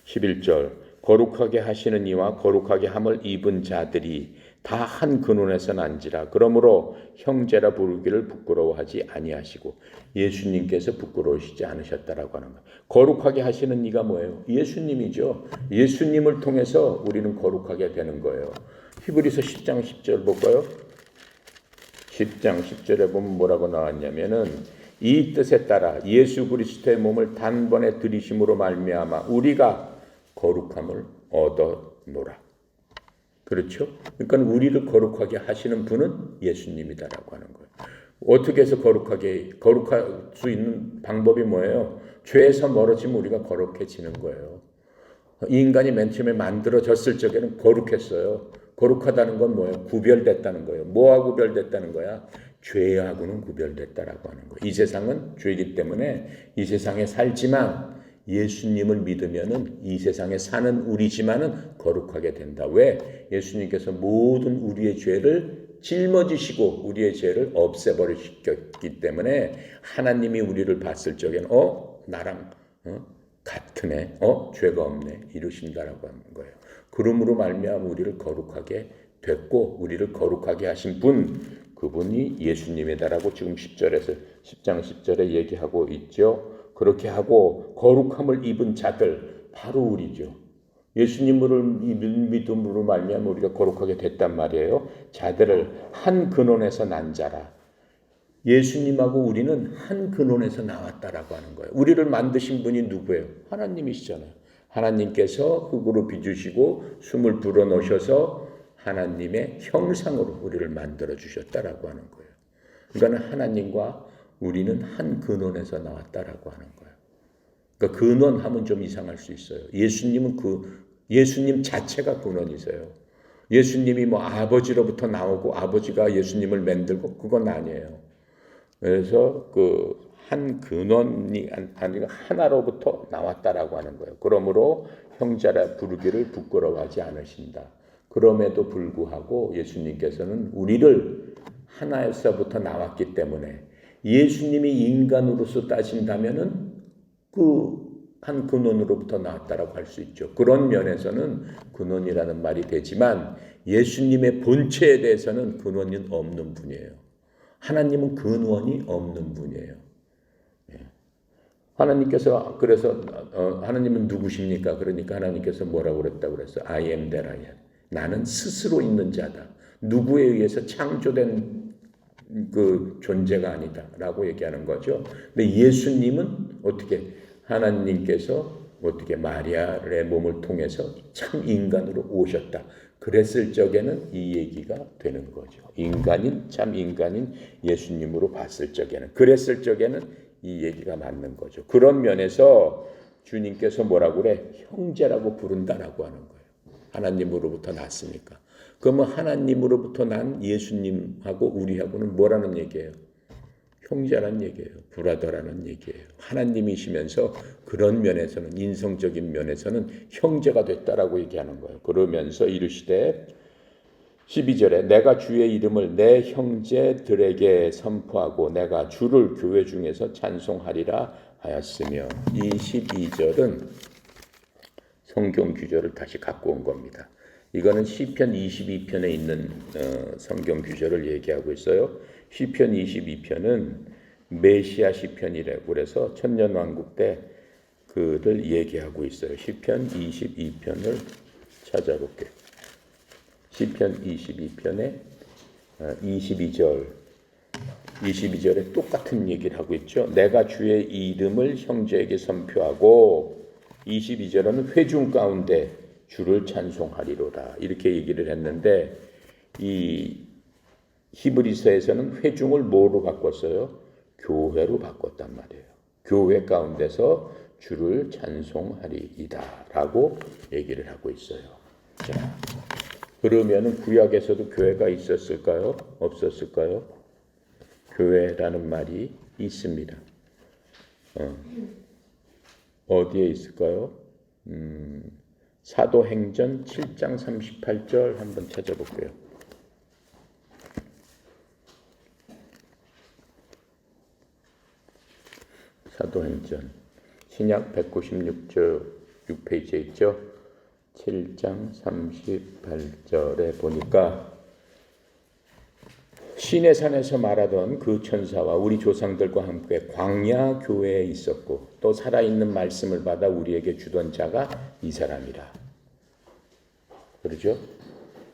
11절 거룩하게 하시는 이와 거룩하게 함을 입은 자들이 다 한 근원에서 난지라. 그러므로 형제라 부르기를 부끄러워하지 아니하시고 예수님께서 부끄러우시지 않으셨다라고 하는 거예요. 거룩하게 하시는 이가 뭐예요? 예수님이죠. 예수님을 통해서 우리는 거룩하게 되는 거예요. 히브리서 10장 10절 볼까요? 10장 10절에 보면 뭐라고 나왔냐면은 이 뜻에 따라 예수 그리스도의 몸을 단번에 들이심으로 말미암아 우리가 거룩함을 얻어노라. 그렇죠? 그러니까 우리를 거룩하게 하시는 분은 예수님이다라고 하는 거예요. 어떻게 해서 거룩할 수 있는 방법이 뭐예요? 죄에서 멀어지면 우리가 거룩해지는 거예요. 이 인간이 맨 처음에 만들어졌을 적에는 거룩했어요. 거룩하다는 건 뭐예요? 구별됐다는 거예요. 뭐와 구별됐다는 거야? 죄하고는 구별됐다라고 하는 거예요. 이 세상은 죄이기 때문에 이 세상에 살지만 예수님을 믿으면은 이 세상에 사는 우리지만은 거룩하게 된다. 왜? 예수님께서 모든 우리의 죄를 짊어지시고 우리의 죄를 없애버리셨기 때문에 하나님이 우리를 봤을 적에는 나랑 같은 애, 죄가 없네 이러신다라고 하는 거예요. 그러므로 말미암아 우리를 거룩하게 됐고 우리를 거룩하게 하신 분 그분이 예수님이다라고 지금 10장 10절에 얘기하고 있죠. 그렇게 하고 거룩함을 입은 자들 바로 우리죠. 예수님을 믿음으로 말미암아 우리가 거룩하게 됐단 말이에요. 자들을 한 근원에서 난 자라. 예수님하고 우리는 한 근원에서 나왔다라고 하는 거예요. 우리를 만드신 분이 누구예요? 하나님이시잖아요. 하나님께서 흙으로 빚으시고 숨을 불어넣으셔서 하나님의 형상으로 우리를 만들어 주셨다라고 하는 거예요. 그러니까 하나님과 우리는 한 근원에서 나왔다라고 하는 거예요. 그러니까 근원하면 좀 이상할 수 있어요. 예수님은 예수님 자체가 근원이세요. 예수님이 뭐 아버지로부터 나오고 아버지가 예수님을 만들고 그건 아니에요. 그래서 그 한 근원이 아니라 하나로부터 나왔다라고 하는 거예요. 그러므로 형제라 부르기를 부끄러워하지 않으신다. 그럼에도 불구하고 예수님께서는 우리를 하나에서부터 나왔기 때문에 예수님이 인간으로서 따진다면은 그 한 근원으로부터 나왔다라고 할 수 있죠. 그런 면에서는 근원이라는 말이 되지만 예수님의 본체에 대해서는 근원이 없는 분이에요. 하나님은 근원이 없는 분이에요. 하나님께서 그래서 하나님은 누구십니까? 그러니까 하나님께서 뭐라고 그랬다고 그랬어요? I am that I am. 나는 스스로 있는 자다. 누구에 의해서 창조된 그 존재가 아니다라고 얘기하는 거죠. 근데 예수님은 어떻게 하나님께서 어떻게 마리아의 몸을 통해서 참 인간으로 오셨다. 그랬을 적에는 이 얘기가 되는 거죠. 참 인간인 예수님으로 봤을 적에는, 그랬을 적에는 이 얘기가 맞는 거죠. 그런 면에서 주님께서 뭐라고 그래? 형제라고 부른다라고 하는 거예요. 하나님으로부터 났으니까. 그러면 하나님으로부터 난 예수님하고 우리하고는 뭐라는 얘기예요? 형제라는 얘기예요. 브라더라는 얘기예요. 하나님이시면서 그런 면에서는, 인성적인 면에서는 형제가 됐다라고 얘기하는 거예요. 그러면서 이르시되 12절에 내가 주의 이름을 내 형제들에게 선포하고 내가 주를 교회 중에서 찬송하리라 하였으며, 이 12절은 성경 구절을 다시 갖고 온 겁니다. 이거는 시편 22편에 있는 성경 구절을 얘기하고 있어요. 시편 22편은 메시아 시편이라고 그래서 천년왕국 때 그를 얘기하고 있어요. 시편 22편을 찾아볼게요. 시편 22편에 22절에 똑같은 얘기를 하고 있죠. 내가 주의 이름을 형제에게 선포하고, 22절에는 회중 가운데 주를 찬송하리로다 이렇게 얘기를 했는데, 이 히브리서에서는 회중을 뭐로 바꿨어요? 교회로 바꿨단 말이에요. 교회 가운데서 주를 찬송하리이다 라고 얘기를 하고 있어요. 자, 그러면은 구약에서도 교회가 있었을까요? 없었을까요? 교회라는 말이 있습니다. 어디에 있을까요? 사도행전 7장 38절 한번 찾아볼게요. 사도행전 신약 196조 6페이지에 있죠. 7장 38절에 보니까 시내산에서 말하던 그 천사와 우리 조상들과 함께 광야 교회에 있었고 또 살아있는 말씀을 받아 우리에게 주던 자가 이 사람이라. 그러죠?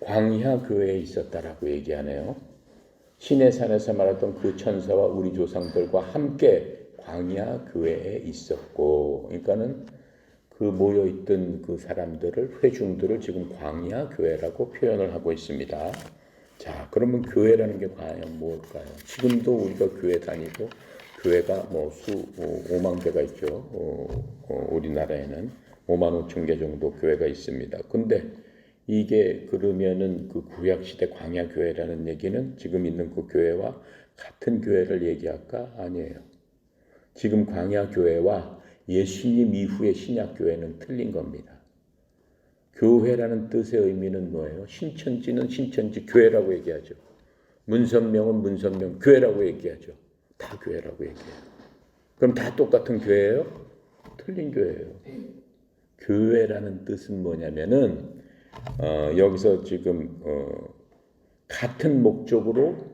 광야 교회에 있었다라고 얘기하네요. 시내산에서 말하던 그 천사와 우리 조상들과 함께 광야 교회에 있었고, 그러니까는 그 모여있던 그 사람들을, 회중들을 지금 광야 교회라고 표현을 하고 있습니다. 자, 그러면 교회라는 게 과연 뭘까요? 지금도 우리가 교회 다니고, 교회가 뭐 5만 개가 있죠. 우리나라에는 5만 5천 개 정도 교회가 있습니다. 근데 이게 그러면은 그 구약시대 광야 교회라는 얘기는 지금 있는 그 교회와 같은 교회를 얘기할까? 아니에요. 지금 광야 교회와 예수님 이후의 신약 교회는 틀린 겁니다. 교회라는 뜻의 의미는 뭐예요? 신천지는 신천지 교회라고 얘기하죠. 문선명은 문선명 교회라고 얘기하죠. 다 교회라고 얘기해요. 그럼 다 똑같은 교회예요? 틀린 교회예요. 교회라는 뜻은 뭐냐면은 여기서 지금 같은 목적으로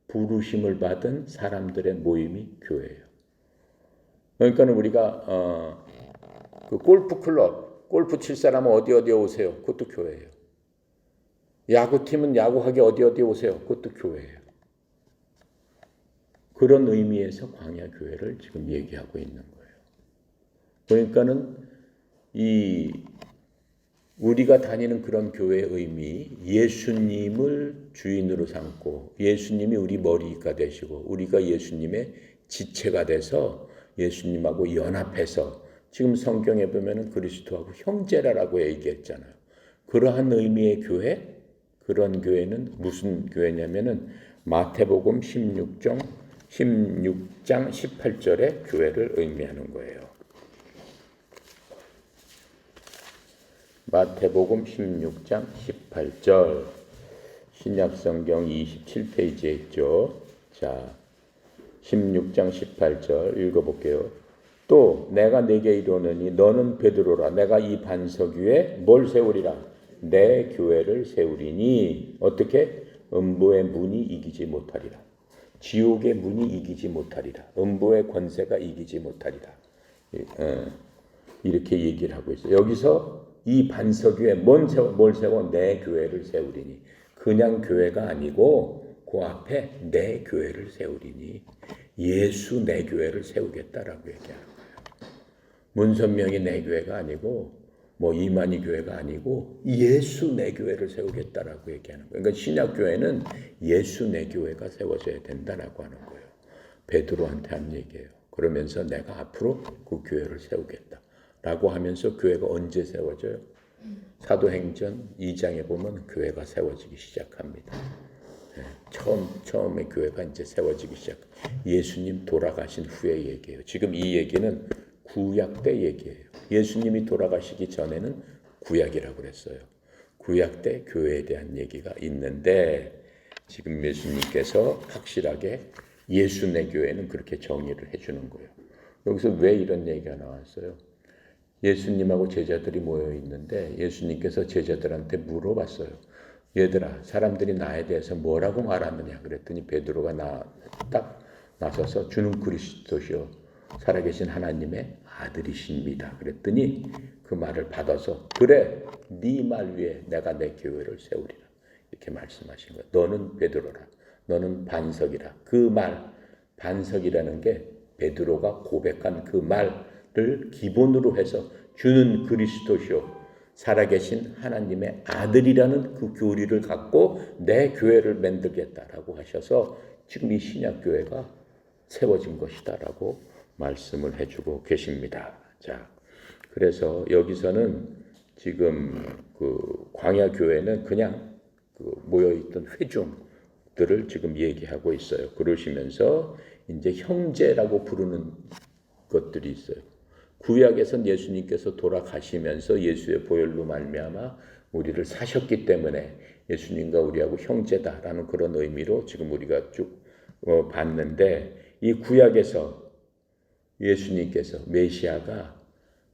부르심을 받은 사람들의 모임이 교회예요. 그러니까 우리가 그 골프 클럽, 골프 칠 사람은 어디 오세요? 그것도 교회예요. 야구팀은 야구하기 어디 오세요? 그것도 교회예요. 그런 의미에서 광야 교회를 지금 얘기하고 있는 거예요. 그러니까는 우리가 다니는 그런 교회의 의미, 예수님을 주인으로 삼고 예수님이 우리 머리가 되시고 우리가 예수님의 지체가 돼서 예수님하고 연합해서 지금 성경에 보면은 그리스도하고 형제라고 얘기했잖아요. 그러한 의미의 교회, 그런 교회는 무슨 교회냐면은 마태복음 16장 18절의 교회를 의미하는 거예요. 마태복음 16장 18절 신약성경 27페이지에 있죠. 자, 16장 18절 읽어볼게요. 또 내가 네게 이르노니 너는 베드로라. 내가 이 반석 위에 뭘 세우리라? 내 교회를 세우리니 어떻게? 음부의 문이 이기지 못하리라. 지옥의 문이 이기지 못하리라. 음부의 권세가 이기지 못하리라. 이렇게 얘기를 하고 있어요. 여기서 이 반석 위에 뭘 세워? 내 교회를 세우리니. 그냥 교회가 아니고 그 앞에 내 교회를 세우리니. 예수 내 교회를 세우겠다라고 얘기하는 거예요. 문선명이 내 교회가 아니고 뭐 이만희 교회가 아니고 예수 내 교회를 세우겠다라고 얘기하는 거예요. 그러니까 신약 교회는 예수 내 교회가 세워져야 된다라고 하는 거예요. 베드로한테 한 얘기예요. 그러면서 내가 앞으로 그 교회를 세우겠다라고 하면서 교회가 언제 세워져요? 사도행전 2장에 보면 교회가 세워지기 시작합니다. 처음에 교회가 이제 세워지기 시작. 예수님 돌아가신 후의 얘기예요. 지금 이 얘기는 구약 때 얘기예요. 예수님이 돌아가시기 전에는 구약이라고 그랬어요. 구약 때 교회에 대한 얘기가 있는데 지금 예수님께서 확실하게 예수 내 교회는 그렇게 정의를 해주는 거예요. 여기서 왜 이런 얘기가 나왔어요? 예수님하고 제자들이 모여 있는데 예수님께서 제자들한테 물어봤어요. 얘들아, 사람들이 나에 대해서 뭐라고 말하느냐 그랬더니 베드로가 딱 나서서 주는 그리스도시요 살아계신 하나님의 아들이십니다. 그랬더니 그 말을 받아서 그래, 네 말 위에 내가 내 교회를 세우리라 이렇게 말씀하신 거예요. 너는 베드로라. 너는 반석이라. 그 말, 반석이라는 게 베드로가 고백한 그 말을 기본으로 해서 주는 그리스도시요 살아계신 하나님의 아들이라는 그 교리를 갖고 내 교회를 만들겠다라고 하셔서 지금 이 신약교회가 세워진 것이다라고 말씀을 해주고 계십니다. 자, 그래서 여기서는 지금 그 광야교회는 그냥 그 모여있던 회중들을 지금 얘기하고 있어요. 그러시면서 이제 형제라고 부르는 것들이 있어요. 구약에선 예수님께서 돌아가시면서 예수의 보혈로 말미암아 우리를 사셨기 때문에 예수님과 우리하고 형제다라는 그런 의미로 지금 우리가 쭉 봤는데 이 구약에서 예수님께서 메시아가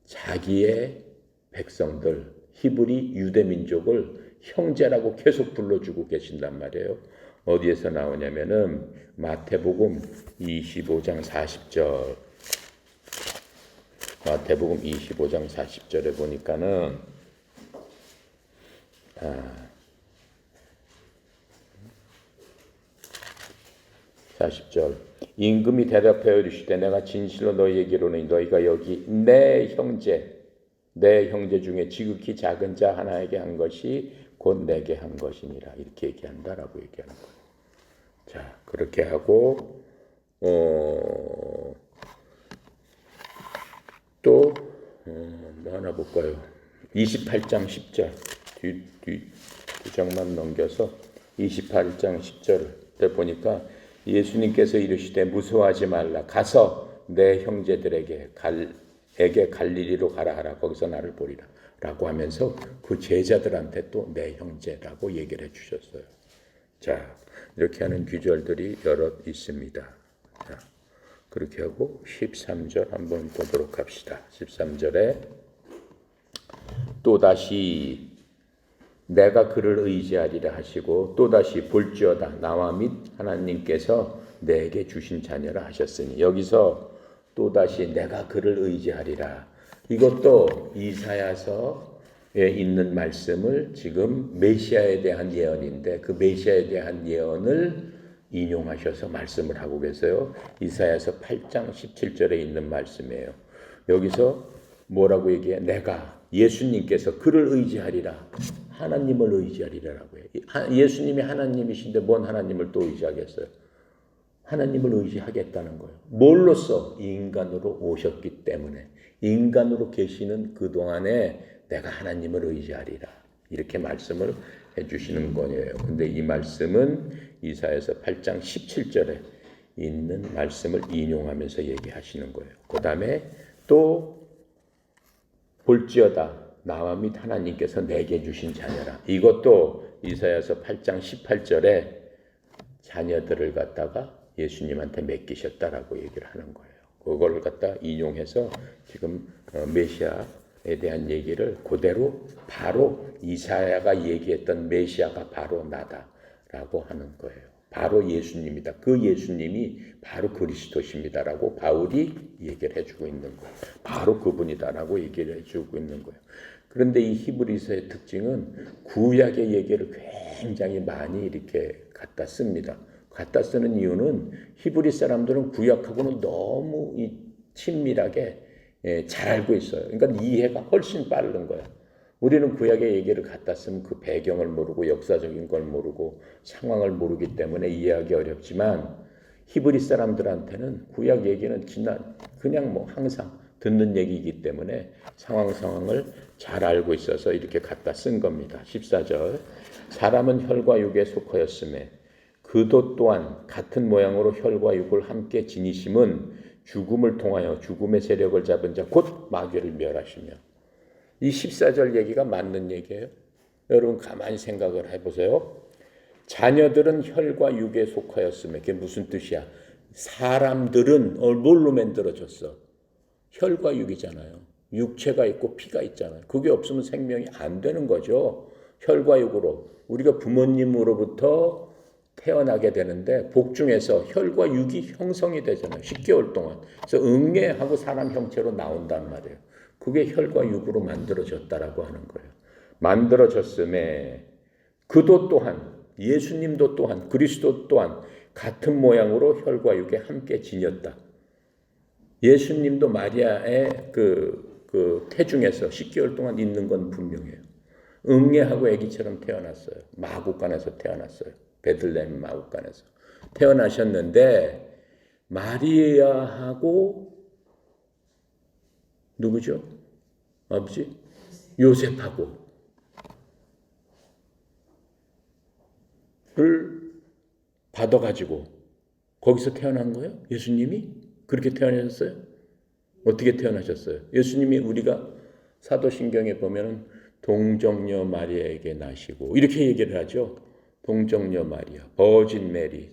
자기의 백성들 히브리 유대 민족을 형제라고 계속 불러주고 계신단 말이에요. 어디에서 나오냐면은 마태복음 25장 40절 마태복음 25장 40절에 보니까는 40절 임금이 대답하여 이르시되 내가 진실로 너희에게로는 너희가 여기 내 형제 중에 지극히 작은 자 하나에게 한 것이 곧 내게 한 것이니라 이렇게 얘기한다라고 얘기하는 거예요. 자, 그렇게 하고 또 뭐 하나 볼까요? 28장 10절 뒤 구장만 넘겨서 28장 10절에 보니까 예수님께서 이르시되 무서워하지 말라 가서 내 형제들에게 갈릴리로 가라 하라 거기서 나를 보리라 라고 하면서 그 제자들한테 또 내 형제라고 얘기를 해주셨어요. 자, 이렇게 하는 규절들이 여럿 있습니다. 자, 그렇게 하고 13절 한번 보도록 합시다. 13절에 또다시 내가 그를 의지하리라 하시고 또다시 볼지어다 나와 및 하나님께서 내게 주신 자녀라 하셨으니 여기서 또다시 내가 그를 의지하리라 이것도 이사야서에 있는 말씀을 지금 메시아에 대한 예언인데 그 메시아에 대한 예언을 인용하셔서 말씀을 하고 계세요. 이사야서 8장 17절에 있는 말씀이에요. 여기서 뭐라고 얘기해? 내가 예수님께서 그를 의지하리라. 하나님을 의지하리라라고 해요. 예수님이 하나님이신데 뭔 하나님을 또 의지하겠어요? 하나님을 의지하겠다는 거예요. 뭘로써? 인간으로 오셨기 때문에 인간으로 계시는 그동안에 내가 하나님을 의지하리라. 이렇게 말씀을 해주시는 거예요. 근데 이 말씀은 이사야서 8장 17절에 있는 말씀을 인용하면서 얘기하시는 거예요. 그 다음에 또 볼지어다 나와 및 하나님께서 내게 주신 자녀라. 이것도 이사야서 8장 18절에 자녀들을 갖다가 예수님한테 맡기셨다라고 얘기를 하는 거예요. 그걸 갖다 인용해서 지금 메시아에 대한 얘기를 그대로 바로 이사야가 얘기했던 메시아가 바로 나다라고 하는 거예요. 바로 예수님이다. 그 예수님이 바로 그리스도십니다라고 바울이 얘기를 해주고 있는 거예요. 바로 그분이다라고 얘기를 해주고 있는 거예요. 그런데 이 히브리서의 특징은 구약의 얘기를 굉장히 많이 이렇게 갖다 씁니다. 갖다 쓰는 이유는 히브리 사람들은 구약하고는 너무 친밀하게 잘 알고 있어요. 그러니까 이해가 훨씬 빠른 거예요. 우리는 구약의 얘기를 갖다 쓰면 그 배경을 모르고 역사적인 걸 모르고 상황을 모르기 때문에 이해하기 어렵지만 히브리 사람들한테는 구약 얘기는 그냥 뭐 항상 듣는 얘기이기 때문에 상황을 잘 알고 있어서 이렇게 갖다 쓴 겁니다. 14절 사람은 혈과 육에 속하였음에 그도 또한 같은 모양으로 혈과 육을 함께 지니심은 죽음을 통하여 죽음의 세력을 잡은 자 곧 마귀를 멸하시며 이 14절 얘기가 맞는 얘기예요. 여러분 가만히 생각을 해보세요. 자녀들은 혈과 육에 속하였음에 그게 무슨 뜻이야? 사람들은 뭘로 만들어졌어? 혈과 육이잖아요. 육체가 있고 피가 있잖아요. 그게 없으면 생명이 안 되는 거죠. 혈과 육으로 우리가 부모님으로부터 태어나게 되는데 복중에서 혈과 육이 형성이 되잖아요. 10개월 동안. 그래서 응애하고 사람 형체로 나온단 말이에요. 그게 혈과 육으로 만들어졌다라고 하는 거예요. 만들어졌음에 그도 또한 예수님도 또한 그리스도 또한 같은 모양으로 혈과 육에 함께 지녔다. 예수님도 마리아의 그 태중에서 10개월 동안 있는 건 분명해요. 응애하고 아기처럼 태어났어요. 마구간에서 태어났어요. 베들레헴 마구간에서 태어나셨는데 마리아하고 누구죠? 아버지? 요셉하고 를 받아가지고 거기서 태어난 거예요? 예수님이? 그렇게 태어나셨어요? 어떻게 태어나셨어요? 예수님이 우리가 사도신경에 보면 동정녀 마리아에게 나시고 이렇게 얘기를 하죠. 동정녀 마리아, 버진 메리,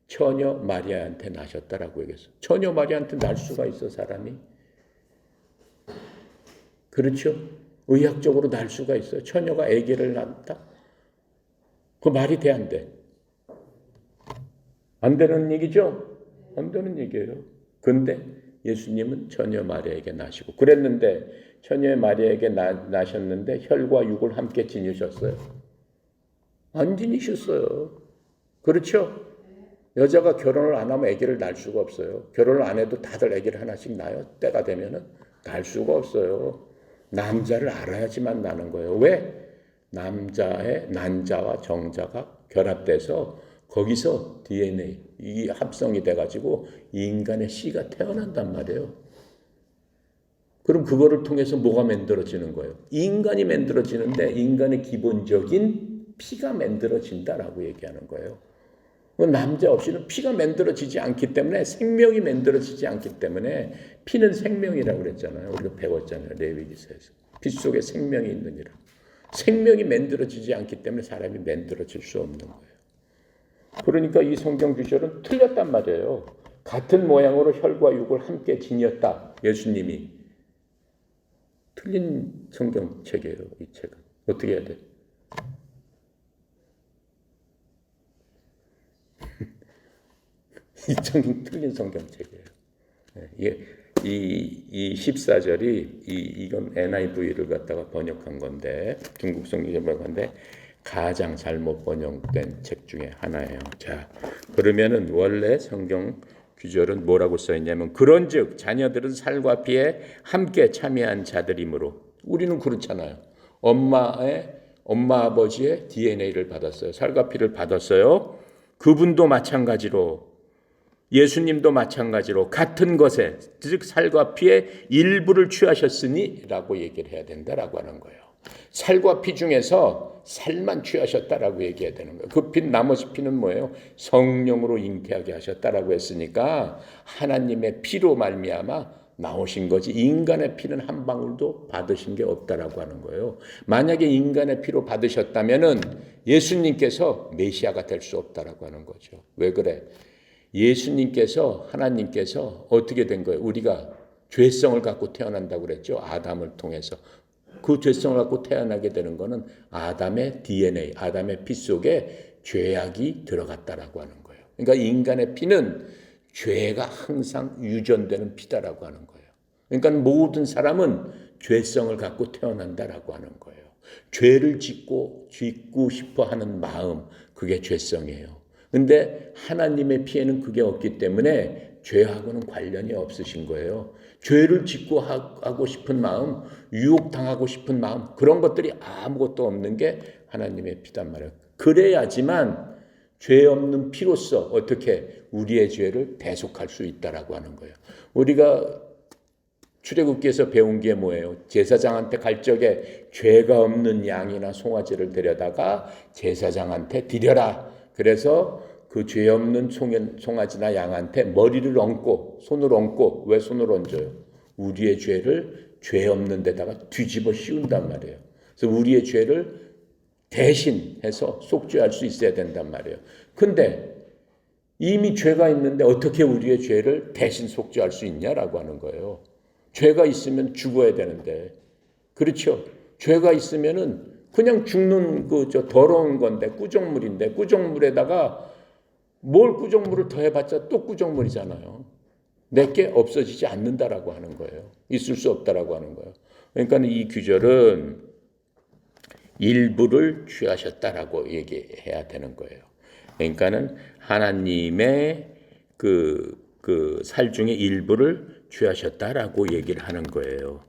처녀 마리아한테 나셨다라고 얘기했어요. 처녀 마리아한테 날 수가 있어 사람이? 그렇죠? 의학적으로 날 수가 있어요. 처녀가 아기를 낳았다? 그 말이 돼, 안 돼? 안 되는 얘기죠? 안 되는 얘기예요. 근데 예수님은 처녀 마리아에게 나시고 그랬는데 처녀 마리아에게 나셨는데 혈과 육을 함께 지니셨어요? 안 지니셨어요. 그렇죠? 여자가 결혼을 안 하면 아기를 낳을 수가 없어요. 결혼을 안 해도 다들 아기를 하나씩 낳아요. 때가 되면은 낳을 수가 없어요. 남자를 알아야지만 나는 거예요. 왜? 남자의 난자와 정자가 결합돼서 거기서 DNA, 이 합성이 돼가지고 인간의 씨가 태어난단 말이에요. 그럼 그거를 통해서 뭐가 만들어지는 거예요? 인간이 만들어지는데 인간의 기본적인 피가 만들어진다라고 얘기하는 거예요. 남자 없이는 피가 만들어지지 않기 때문에 생명이 만들어지지 않기 때문에 피는 생명이라고 그랬잖아요. 우리가 배웠잖아요. 레위기서에서. 피 속에 생명이 있느니라. 생명이 만들어지지 않기 때문에 사람이 만들어질 수 없는 거예요. 그러니까 이 성경 구절은 틀렸단 말이에요. 같은 모양으로 혈과 육을 함께 지녔다. 예수님이. 틀린 성경책이에요. 이 책은. 어떻게 해야 돼? 이 성경 틀린 성경책이에요. 이 14절이 이건 NIV를 갖다가 번역한 건데 중국 성경을 번역한데 가장 잘못 번역된 책 중에 하나예요. 자, 그러면은 원래 성경 구절은 뭐라고 써 있냐면 그런즉 자녀들은 살과 피에 함께 참여한 자들이므로 우리는 그렇잖아요. 엄마 아버지의 DNA를 받았어요. 살과 피를 받았어요. 그분도 마찬가지로 예수님도 마찬가지로 같은 것에, 즉 살과 피의 일부를 취하셨으니 라고 얘기를 해야 된다라고 하는 거예요. 살과 피 중에서 살만 취하셨다라고 얘기해야 되는 거예요. 그 피, 나머지 피는 뭐예요? 성령으로 잉태하게 하셨다라고 했으니까 하나님의 피로 말미암아 나오신 거지, 인간의 피는 한 방울도 받으신 게 없다라고 하는 거예요. 만약에 인간의 피로 받으셨다면은 예수님께서 메시아가 될 수 없다라고 하는 거죠. 왜 그래? 예수님께서, 하나님께서 어떻게 된 거예요? 우리가 죄성을 갖고 태어난다고 그랬죠. 아담을 통해서. 그 죄성을 갖고 태어나게 되는 거는 아담의 DNA, 아담의 피 속에 죄악이 들어갔다라고 하는 거예요. 그러니까 인간의 피는 죄가 항상 유전되는 피다라고 하는 거예요. 그러니까 모든 사람은 죄성을 갖고 태어난다라고 하는 거예요. 죄를 짓고 싶어 하는 마음, 그게 죄성이에요. 근데 하나님의 피에는 그게 없기 때문에 죄하고는 관련이 없으신 거예요. 죄를 짓고 하고 싶은 마음, 유혹당하고 싶은 마음, 그런 것들이 아무것도 없는 게 하나님의 피단 말이에요. 그래야지만 죄 없는 피로서 어떻게 우리의 죄를 대속할 수 있다라고 하는 거예요. 우리가 출애굽기에서 배운 게 뭐예요? 제사장한테 갈 적에 죄가 없는 양이나 송아지를 데려다가 제사장한테 드려라. 그래서 그 죄 없는 송아지나 양한테 머리를 얹고 손을 얹고, 왜 손을 얹어요? 우리의 죄를 죄 없는 데다가 뒤집어 씌운단 말이에요. 그래서 우리의 죄를 대신해서 속죄할 수 있어야 된단 말이에요. 근데 이미 죄가 있는데 어떻게 우리의 죄를 대신 속죄할 수 있냐라고 하는 거예요. 죄가 있으면 죽어야 되는데, 그렇죠? 죄가 있으면은 그냥 죽는 더러운 건데, 꾸정물인데, 꾸정물에다가 뭘 꾸정물을 더해봤자 또 꾸정물이잖아요. 내게 없어지지 않는다라고 하는 거예요. 있을 수 없다라고 하는 거예요. 그러니까 이 규절은 일부를 취하셨다라고 얘기해야 되는 거예요. 그러니까는 하나님의 그 살 중에 일부를 취하셨다라고 얘기를 하는 거예요.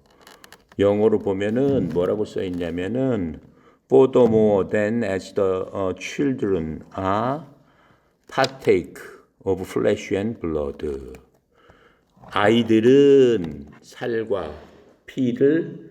영어로 보면은 뭐라고 써 있냐면은 furthermore than as the children are partake of flesh and blood. 아이들은 살과 피를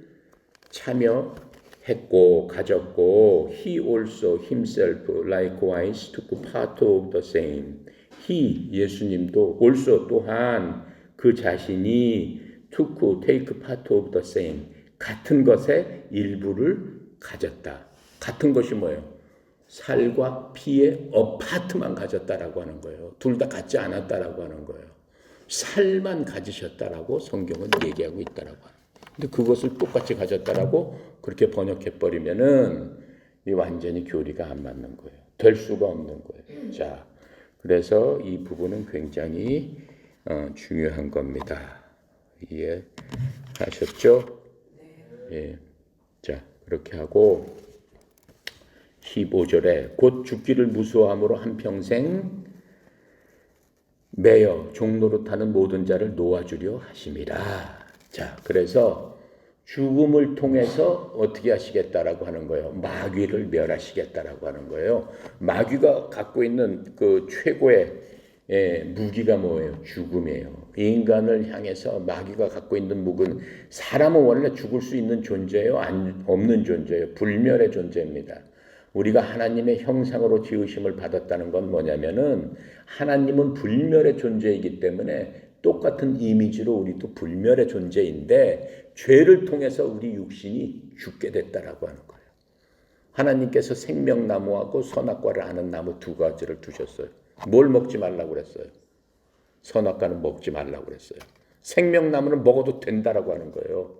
참여했고 가졌고, he also himself likewise took part of the same. he, 예수님도 also, 또한 그 자신이 took, take part of the same, 같은 것의 일부를 가졌다. 같은 것이 뭐예요? 살과 피의 어파트만 가졌다라고 하는 거예요. 둘 다 갖지 않았다라고 하는 거예요. 살만 가지셨다라고 성경은 얘기하고 있다라고 하는 거예요. 근데 그것을 똑같이 가졌다라고 그렇게 번역해버리면은 이 완전히 교리가 안 맞는 거예요. 될 수가 없는 거예요. 자, 그래서 이 부분은 굉장히 중요한 겁니다. 이해하셨죠? 예. 자, 그렇게 하고 15절에 곧 죽기를 무수함으로 한평생 매여 종로로 타는 모든 자를 놓아주려 하심이라. 자, 그래서 죽음을 통해서 어떻게 하시겠다라고 하는 거예요? 마귀를 멸하시겠다라고 하는 거예요. 마귀가 갖고 있는 그 최고의 무기가 뭐예요? 죽음이에요. 인간을 향해서 마귀가 갖고 있는 무기는, 사람은 원래 죽을 수 있는 존재예요? 없는 존재예요? 불멸의 존재입니다. 우리가 하나님의 형상으로 지으심을 받았다는 건 뭐냐면은, 하나님은 불멸의 존재이기 때문에 똑같은 이미지로 우리도 불멸의 존재인데 죄를 통해서 우리 육신이 죽게 됐다라고 하는 거예요. 하나님께서 생명나무하고 선악과를 아는 나무 두 가지를 두셨어요. 뭘 먹지 말라고 그랬어요? 선악과는 먹지 말라고 그랬어요. 생명나무는 먹어도 된다라고 하는 거예요.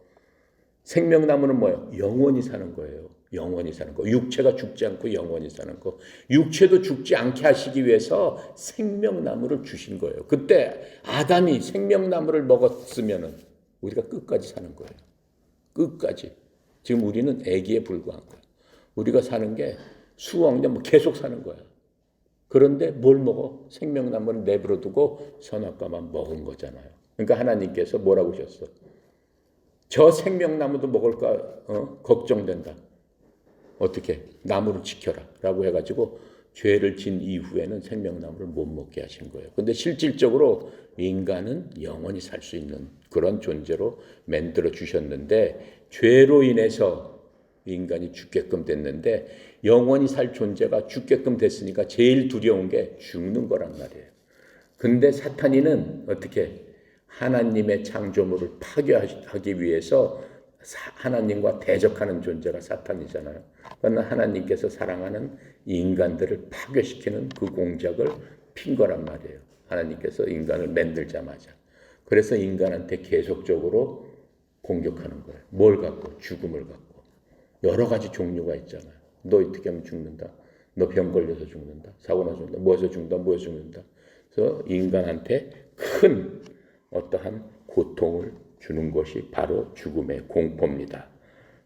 생명나무는 뭐예요? 영원히 사는 거예요. 영원히 사는 거. 육체가 죽지 않고 영원히 사는 거. 육체도 죽지 않게 하시기 위해서 생명나무를 주신 거예요. 그때 아담이 생명나무를 먹었으면 우리가 끝까지 사는 거예요. 끝까지. 지금 우리는 아기에 불과한 거예요. 우리가 사는 게 수억 년 계속 사는 거예요. 그런데 뭘 먹어? 생명나무는 내버려 두고 선악과만 먹은 거잖아요. 그러니까 하나님께서 뭐라고 하셨어? 저 생명나무도 먹을까 걱정된다. 어떻게? 나무를 지켜라 라고 해가지고 죄를 진 이후에는 생명나무를 못 먹게 하신 거예요. 근데 실질적으로 인간은 영원히 살 수 있는 그런 존재로 만들어 주셨는데 죄로 인해서 인간이 죽게끔 됐는데 영원히 살 존재가 죽게끔 됐으니까 제일 두려운 게 죽는 거란 말이에요. 근데 사탄이는 어떻게 하나님의 창조물을 파괴하기 위해서 하나님과 대적하는 존재가 사탄이잖아요. 그러나 하나님께서 사랑하는 인간들을 파괴시키는 그 공작을 핀 거란 말이에요. 하나님께서 인간을 만들자마자. 그래서 인간한테 계속적으로 공격하는 거예요. 뭘 갖고? 죽음을 갖고. 여러 가지 종류가 있잖아요. 너 어떻게 하면 죽는다. 너 병 걸려서 죽는다. 사고 나서 죽는다. 뭐해서 죽는다. 뭐해서 죽는다. 그래서 인간한테 큰 어떠한 고통을 주는 것이 바로 죽음의 공포입니다.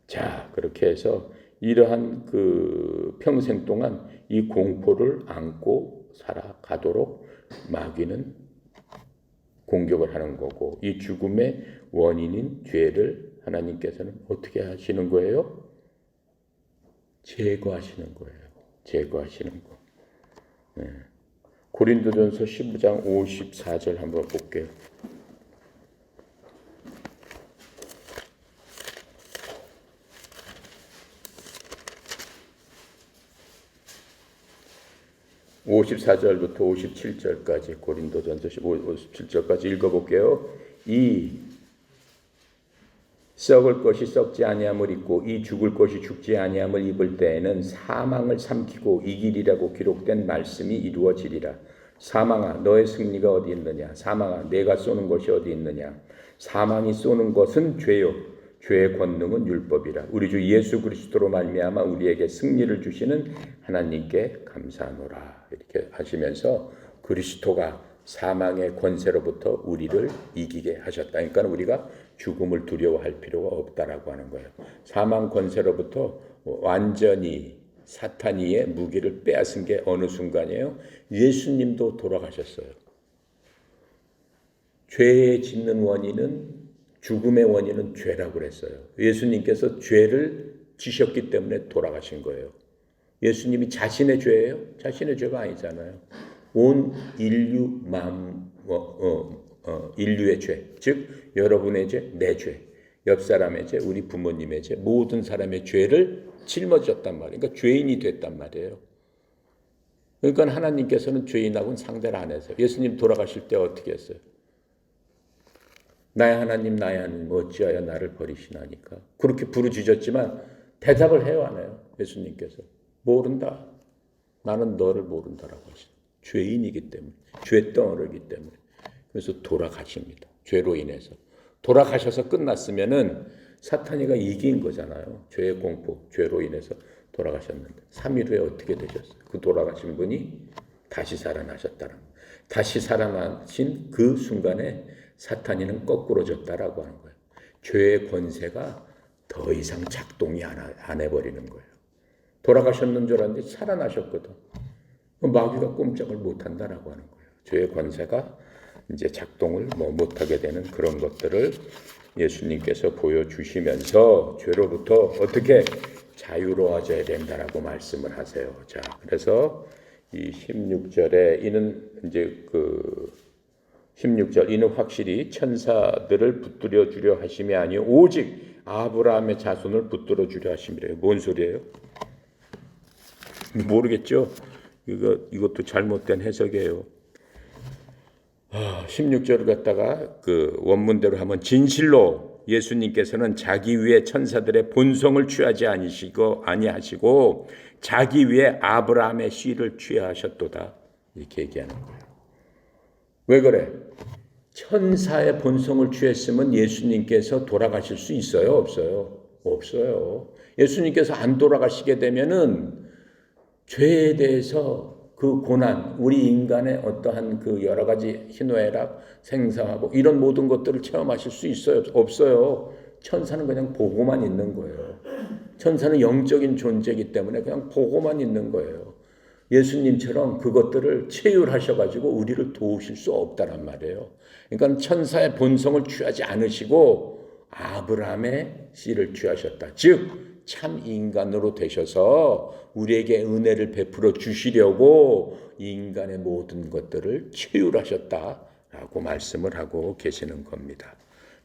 자, 그렇게 해서 이러한 그 평생 동안 이 공포를 안고 살아가도록 마귀는 공격을 하는 거고, 이 죽음의 원인인 죄를 하나님께서는 어떻게 하시는 거예요? 제거하시는 거예요. 제거하시는 거. 네. 고린도전서 15장 54절 한번 볼게요. (54절부터) (57절까지) 고린도전서 57절까지 읽어볼게요. 이 썩을 것이 썩지 아니함을 입고 이 죽을 것이 죽지 아니함을 입을 때에는 사망을 삼키고 이기리라고 기록된 말씀이 이루어지리라. 사망아 너의 승리가 어디 있느냐. 사망아 내가 쏘는 것이 어디 있느냐. 사망이 쏘는 것은 죄요 죄의 권능은 율법이라. 우리 주 예수 그리스도로 말미암아 우리에게 승리를 주시는 하나님께 감사하노라. 이렇게 하시면서 그리스도가 사망의 권세로부터 우리를 이기게 하셨다. 그러니까 우리가 죽음을 두려워할 필요가 없다라고 하는 거예요. 사망 권세로부터 완전히 사탄이의 무기를 빼앗은 게 어느 순간이에요? 예수님도 돌아가셨어요. 죄의 짓는 원인은 죽음의 원인은 죄라고 그랬어요. 예수님께서 죄를 지셨기 때문에 돌아가신 거예요. 예수님이 자신의 죄예요? 자신의 죄가 아니잖아요. 온 인류 인류의 죄, 즉 여러분의 죄, 내 죄, 옆 사람의 죄, 우리 부모님의 죄, 모든 사람의 죄를 짊어졌단 말이에요. 그러니까 죄인이 됐단 말이에요. 그러니까 하나님께서는 죄인하고는 상대를 안 해서 예수님 돌아가실 때 어떻게 했어요? 나의 하나님 나의 하나님 어찌하여 나를 버리시나니까. 그렇게 부르짖었지만 대답을 해요 안 해요? 예수님께서 모른다. 나는 너를 모른다라고 하시죠. 죄인이기 때문에, 죄덩어리이기 때문에. 그래서 돌아가십니다. 죄로 인해서. 돌아가셔서 끝났으면은 사탄이가 이긴 거잖아요. 죄의 공포, 죄로 인해서 돌아가셨는데 3일 후에 어떻게 되셨어요? 그 돌아가신 분이 다시 살아나셨다는 거예요. 다시 살아나신 그 순간에 사탄이는 거꾸로졌다라고 하는 거예요. 죄의 권세가 더 이상 작동이 안 해버리는 거예요. 돌아가셨는 줄 알았는데 살아나셨거든. 마귀가 꼼짝을 못한다라고 하는 거예요. 죄의 권세가 이제 작동을 못하게 되는 그런 것들을 예수님께서 보여주시면서 죄로부터 어떻게 자유로워져야 된다라고 말씀을 하세요. 자, 그래서 이 16절에 이는 이제 16절 이는 확실히 천사들을 붙들어 주려 하심이 아니요 오직 아브라함의 자손을 붙들어 주려 하심이래요. 뭔 소리예요? 모르겠죠? 이것도 잘못된 해석이에요. 16절을 갖다가 그 원문대로 하면 진실로 예수님께서는 자기 위에 천사들의 본성을 취하지 아니하시고 자기 위에 아브라함의 씨를 취하셨도다. 이렇게 얘기하는 거예요. 왜 그래? 천사의 본성을 취했으면 예수님께서 돌아가실 수 있어요? 없어요? 없어요. 예수님께서 안 돌아가시게 되면은 죄에 대해서 그 고난, 우리 인간의 어떠한 그 여러 가지 희노애락, 생사하고 이런 모든 것들을 체험하실 수 있어요? 없어요. 천사는 그냥 보고만 있는 거예요. 천사는 영적인 존재이기 때문에 그냥 보고만 있는 거예요. 예수님처럼 그것들을 체휼하셔가지고 우리를 도우실 수 없다란 말이에요. 그러니까 천사의 본성을 취하지 않으시고 아브라함의 씨를 취하셨다. 즉 참 인간으로 되셔서 우리에게 은혜를 베풀어 주시려고 인간의 모든 것들을 채율하셨다라고 말씀을 하고 계시는 겁니다.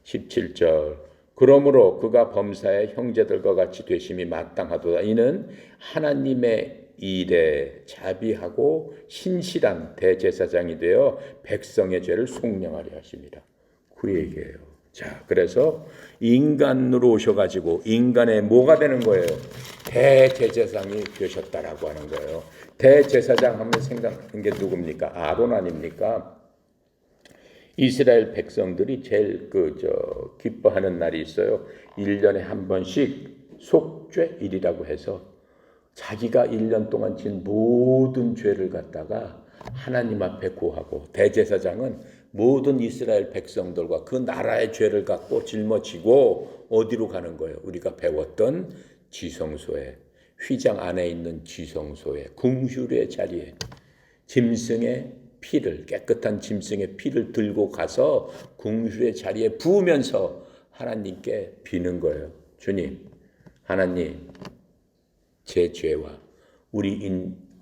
17절 그러므로 그가 범사의 형제들과 같이 되심이 마땅하도다. 이는 하나님의 일에 자비하고 신실한 대제사장이 되어 백성의 죄를 속량하려 하십니다. 그 얘기예요. 자, 그래서 인간으로 오셔가지고 인간의 뭐가 되는 거예요? 대제사장이 되셨다라고 하는 거예요. 대제사장 하면 생각하는 게 누굽니까? 아론 아닙니까? 이스라엘 백성들이 제일 기뻐하는 날이 있어요. 1년에 한 번씩 속죄일이라고 해서 자기가 1년 동안 진 모든 죄를 갖다가 하나님 앞에 고하고, 대제사장은 모든 이스라엘 백성들과 그 나라의 죄를 갖고 짊어지고 어디로 가는 거예요? 우리가 배웠던 지성소에, 휘장 안에 있는 지성소에, 궁휼의 자리에 짐승의 피를, 깨끗한 짐승의 피를 들고 가서 궁휼의 자리에 부으면서 하나님께 비는 거예요. 주님, 하나님, 제 죄와 우리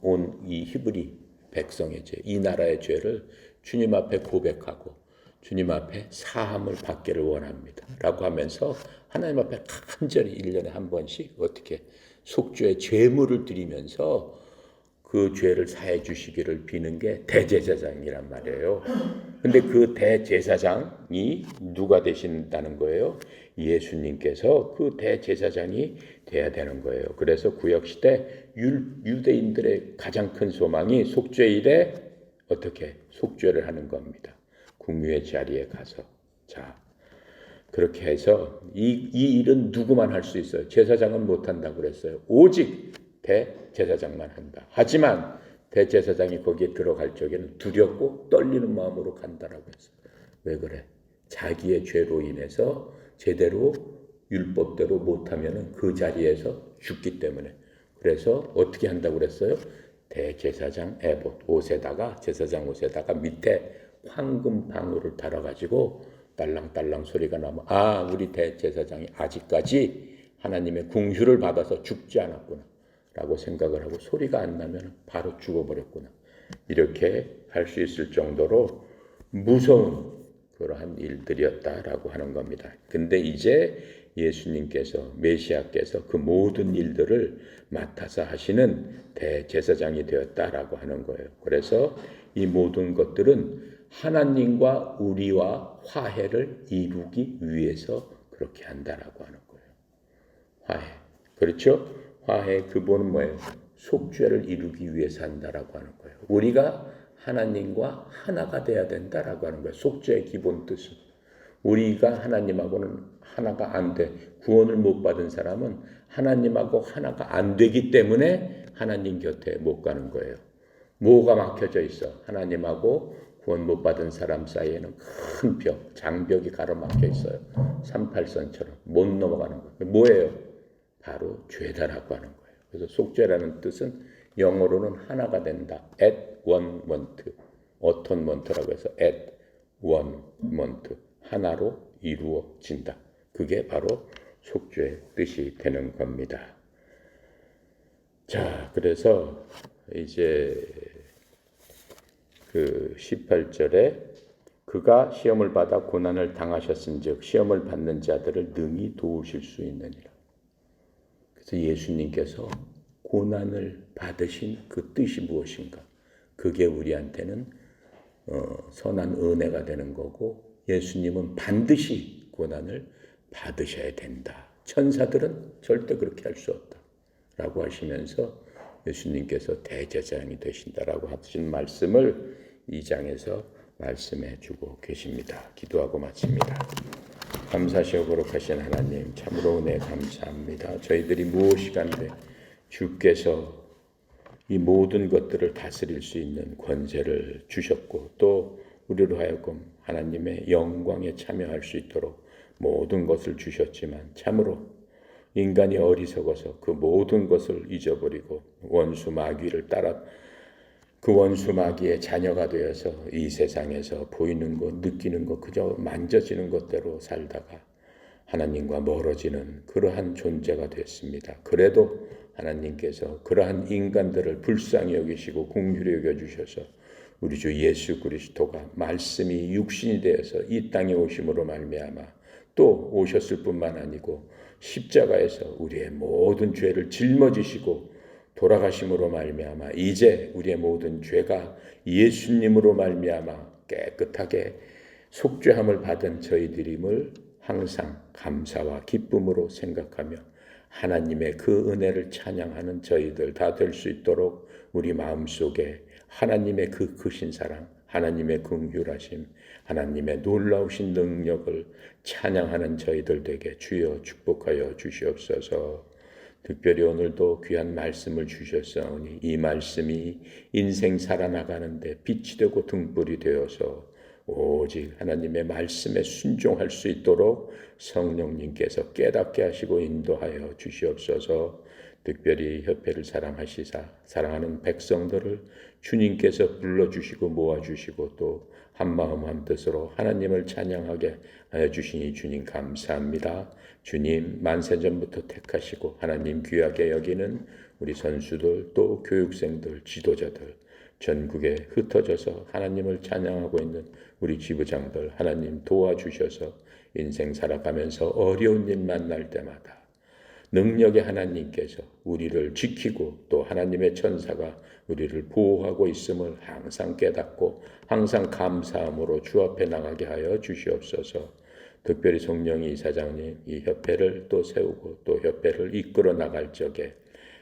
온 이 히브리 백성의 죄, 이 나라의 죄를 주님 앞에 고백하고 주님 앞에 사함을 받기를 원합니다 라고 하면서 하나님 앞에 간절히 1년에 한 번씩 어떻게 속죄의 제물을 드리면서 그 죄를 사해 주시기를 비는 게 대제사장이란 말이에요. 근데 그 대제사장이 누가 되신다는 거예요? 예수님께서 그 대제사장이 돼야 되는 거예요. 그래서 구약시대 유대인들의 가장 큰 소망이 속죄일에 어떻게 속죄를 하는 겁니다. 궁유의 자리에 가서. 자, 그렇게 해서 이 일은 누구만 할 수 있어요. 제사장은 못한다고 그랬어요. 오직 대제사장만 한다. 하지만 대제사장이 거기에 들어갈 적에는 두렵고 떨리는 마음으로 간다라고 했어요. 왜 그래? 자기의 죄로 인해서 제대로 율법대로 못하면 그 자리에서 죽기 때문에. 그래서 어떻게 한다고 그랬어요? 대제사장 에봇 옷에다가, 제사장 옷에다가 밑에 황금 방울을 달아가지고 딸랑딸랑 소리가 나면 우리 대제사장이 아직까지 하나님의 궁휼을 받아서 죽지 않았구나 라고 생각을 하고, 소리가 안 나면 바로 죽어버렸구나, 이렇게 할 수 있을 정도로 무서운 그러한 일들이었다라고 하는 겁니다. 근데 이제 예수님께서, 메시아께서 그 모든 일들을 맡아서 하시는 대제사장이 되었다라고 하는 거예요. 그래서 이 모든 것들은 하나님과 우리와 화해를 이루기 위해서 그렇게 한다라고 하는 거예요. 화해. 그렇죠? 화해의 근본은 뭐예요? 속죄를 이루기 위해서 한다라고 하는 거예요. 우리가 하나님과 하나가 돼야 된다라고 하는 거예요. 속죄의 기본 뜻은. 우리가 하나님하고는 하나가 안 돼. 구원을 못 받은 사람은 하나님하고 하나가 안 되기 때문에 하나님 곁에 못 가는 거예요. 뭐가 막혀져 있어? 하나님하고 구원 못 받은 사람 사이에는 큰 벽, 장벽이 가로막혀 있어요. 38선처럼 못 넘어가는 거예요. 뭐예요? 바로 죄다라고 하는 거예요. 그래서 속죄라는 뜻은 영어로는 하나가 된다. at one month, atonement라고 해서 at one month, 하나로 이루어진다. 그게 바로 속죄의 뜻이 되는 겁니다. 자, 그래서 이제 그 18절에 그가 시험을 받아 고난을 당하셨은즉 시험을 받는 자들을 능히 도우실 수 있느니라. 그래서 예수님께서 고난을 받으신 그 뜻이 무엇인가? 그게 우리한테는 선한 은혜가 되는 거고, 예수님은 반드시 고난을 받으셔야 된다. 천사들은 절대 그렇게 할 수 없다 라고 하시면서 예수님께서 대제사장이 되신다라고 하신 말씀을 2장에서 말씀해 주고 계십니다. 기도하고 마칩니다. 감사시오 거룩하신 하나님, 참으로 은혜 감사합니다. 저희들이 무엇이간데 주께서 이 모든 것들을 다스릴 수 있는 권세를 주셨고, 또 우리로 하여금 하나님의 영광에 참여할 수 있도록 모든 것을 주셨지만, 참으로 인간이 어리석어서 그 모든 것을 잊어버리고 원수 마귀를 따라 그 원수 마귀의 자녀가 되어서 이 세상에서 보이는 것, 느끼는 것, 그저 만져지는 것대로 살다가 하나님과 멀어지는 그러한 존재가 됐습니다. 그래도 하나님께서 그러한 인간들을 불쌍히 여기시고 긍휼히 여겨주셔서 우리 주 예수 그리스도가 말씀이 육신이 되어서 이 땅에 오심으로 말미암아 또 오셨을 뿐만 아니고 십자가에서 우리의 모든 죄를 짊어지시고 돌아가심으로 말미암아 이제 우리의 모든 죄가 예수님으로 말미암아 깨끗하게 속죄함을 받은 저희들임을 항상 감사와 기쁨으로 생각하며 하나님의 그 은혜를 찬양하는 저희들 다 될 수 있도록 우리 마음속에 하나님의 그 크신 사랑, 하나님의 긍휼하심, 하나님의 놀라우신 능력을 찬양하는 저희들 되게 주여 축복하여 주시옵소서. 특별히 오늘도 귀한 말씀을 주셨사오니 이 말씀이 인생 살아나가는데 빛이 되고 등불이 되어서 오직 하나님의 말씀에 순종할 수 있도록 성령님께서 깨닫게 하시고 인도하여 주시옵소서. 특별히 협회를 사랑하시사 사랑하는 백성들을 주님께서 불러주시고 모아주시고 또 한마음 한뜻으로 하나님을 찬양하게 하여 주시니 주님 감사합니다. 주님 만세전부터 택하시고 하나님 귀하게 여기는 우리 선수들 또 교육생들 지도자들 전국에 흩어져서 하나님을 찬양하고 있는 우리 지부장들 하나님 도와주셔서 인생 살아가면서 어려운 일 만날 때마다 능력의 하나님께서 우리를 지키고 또 하나님의 천사가 우리를 보호하고 있음을 항상 깨닫고 항상 감사함으로 주 앞에 나가게 하여 주시옵소서. 특별히 성령이 이사장님 이 협회를 또 세우고 또 협회를 이끌어 나갈 적에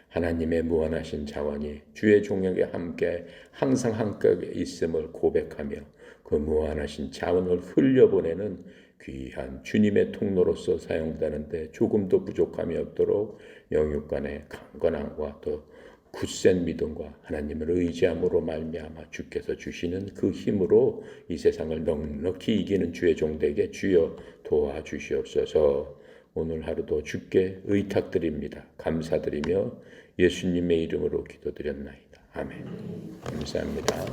하나님의 무한하신 자원이 주의 종에게 함께 항상 함께 있음을 고백하며 그 무한하신 자원을 흘려보내는 귀한 주님의 통로로서 사용되는데 조금도 부족함이 없도록 영육간의 강건함과 또 굳센 믿음과 하나님을 의지함으로 말미암아 주께서 주시는 그 힘으로 이 세상을 넉넉히 이기는 주의 종되게 주여 도와주시옵소서. 오늘 하루도 주께 의탁드립니다. 감사드리며 예수님의 이름으로 기도드렸나이다. 아멘. 감사합니다.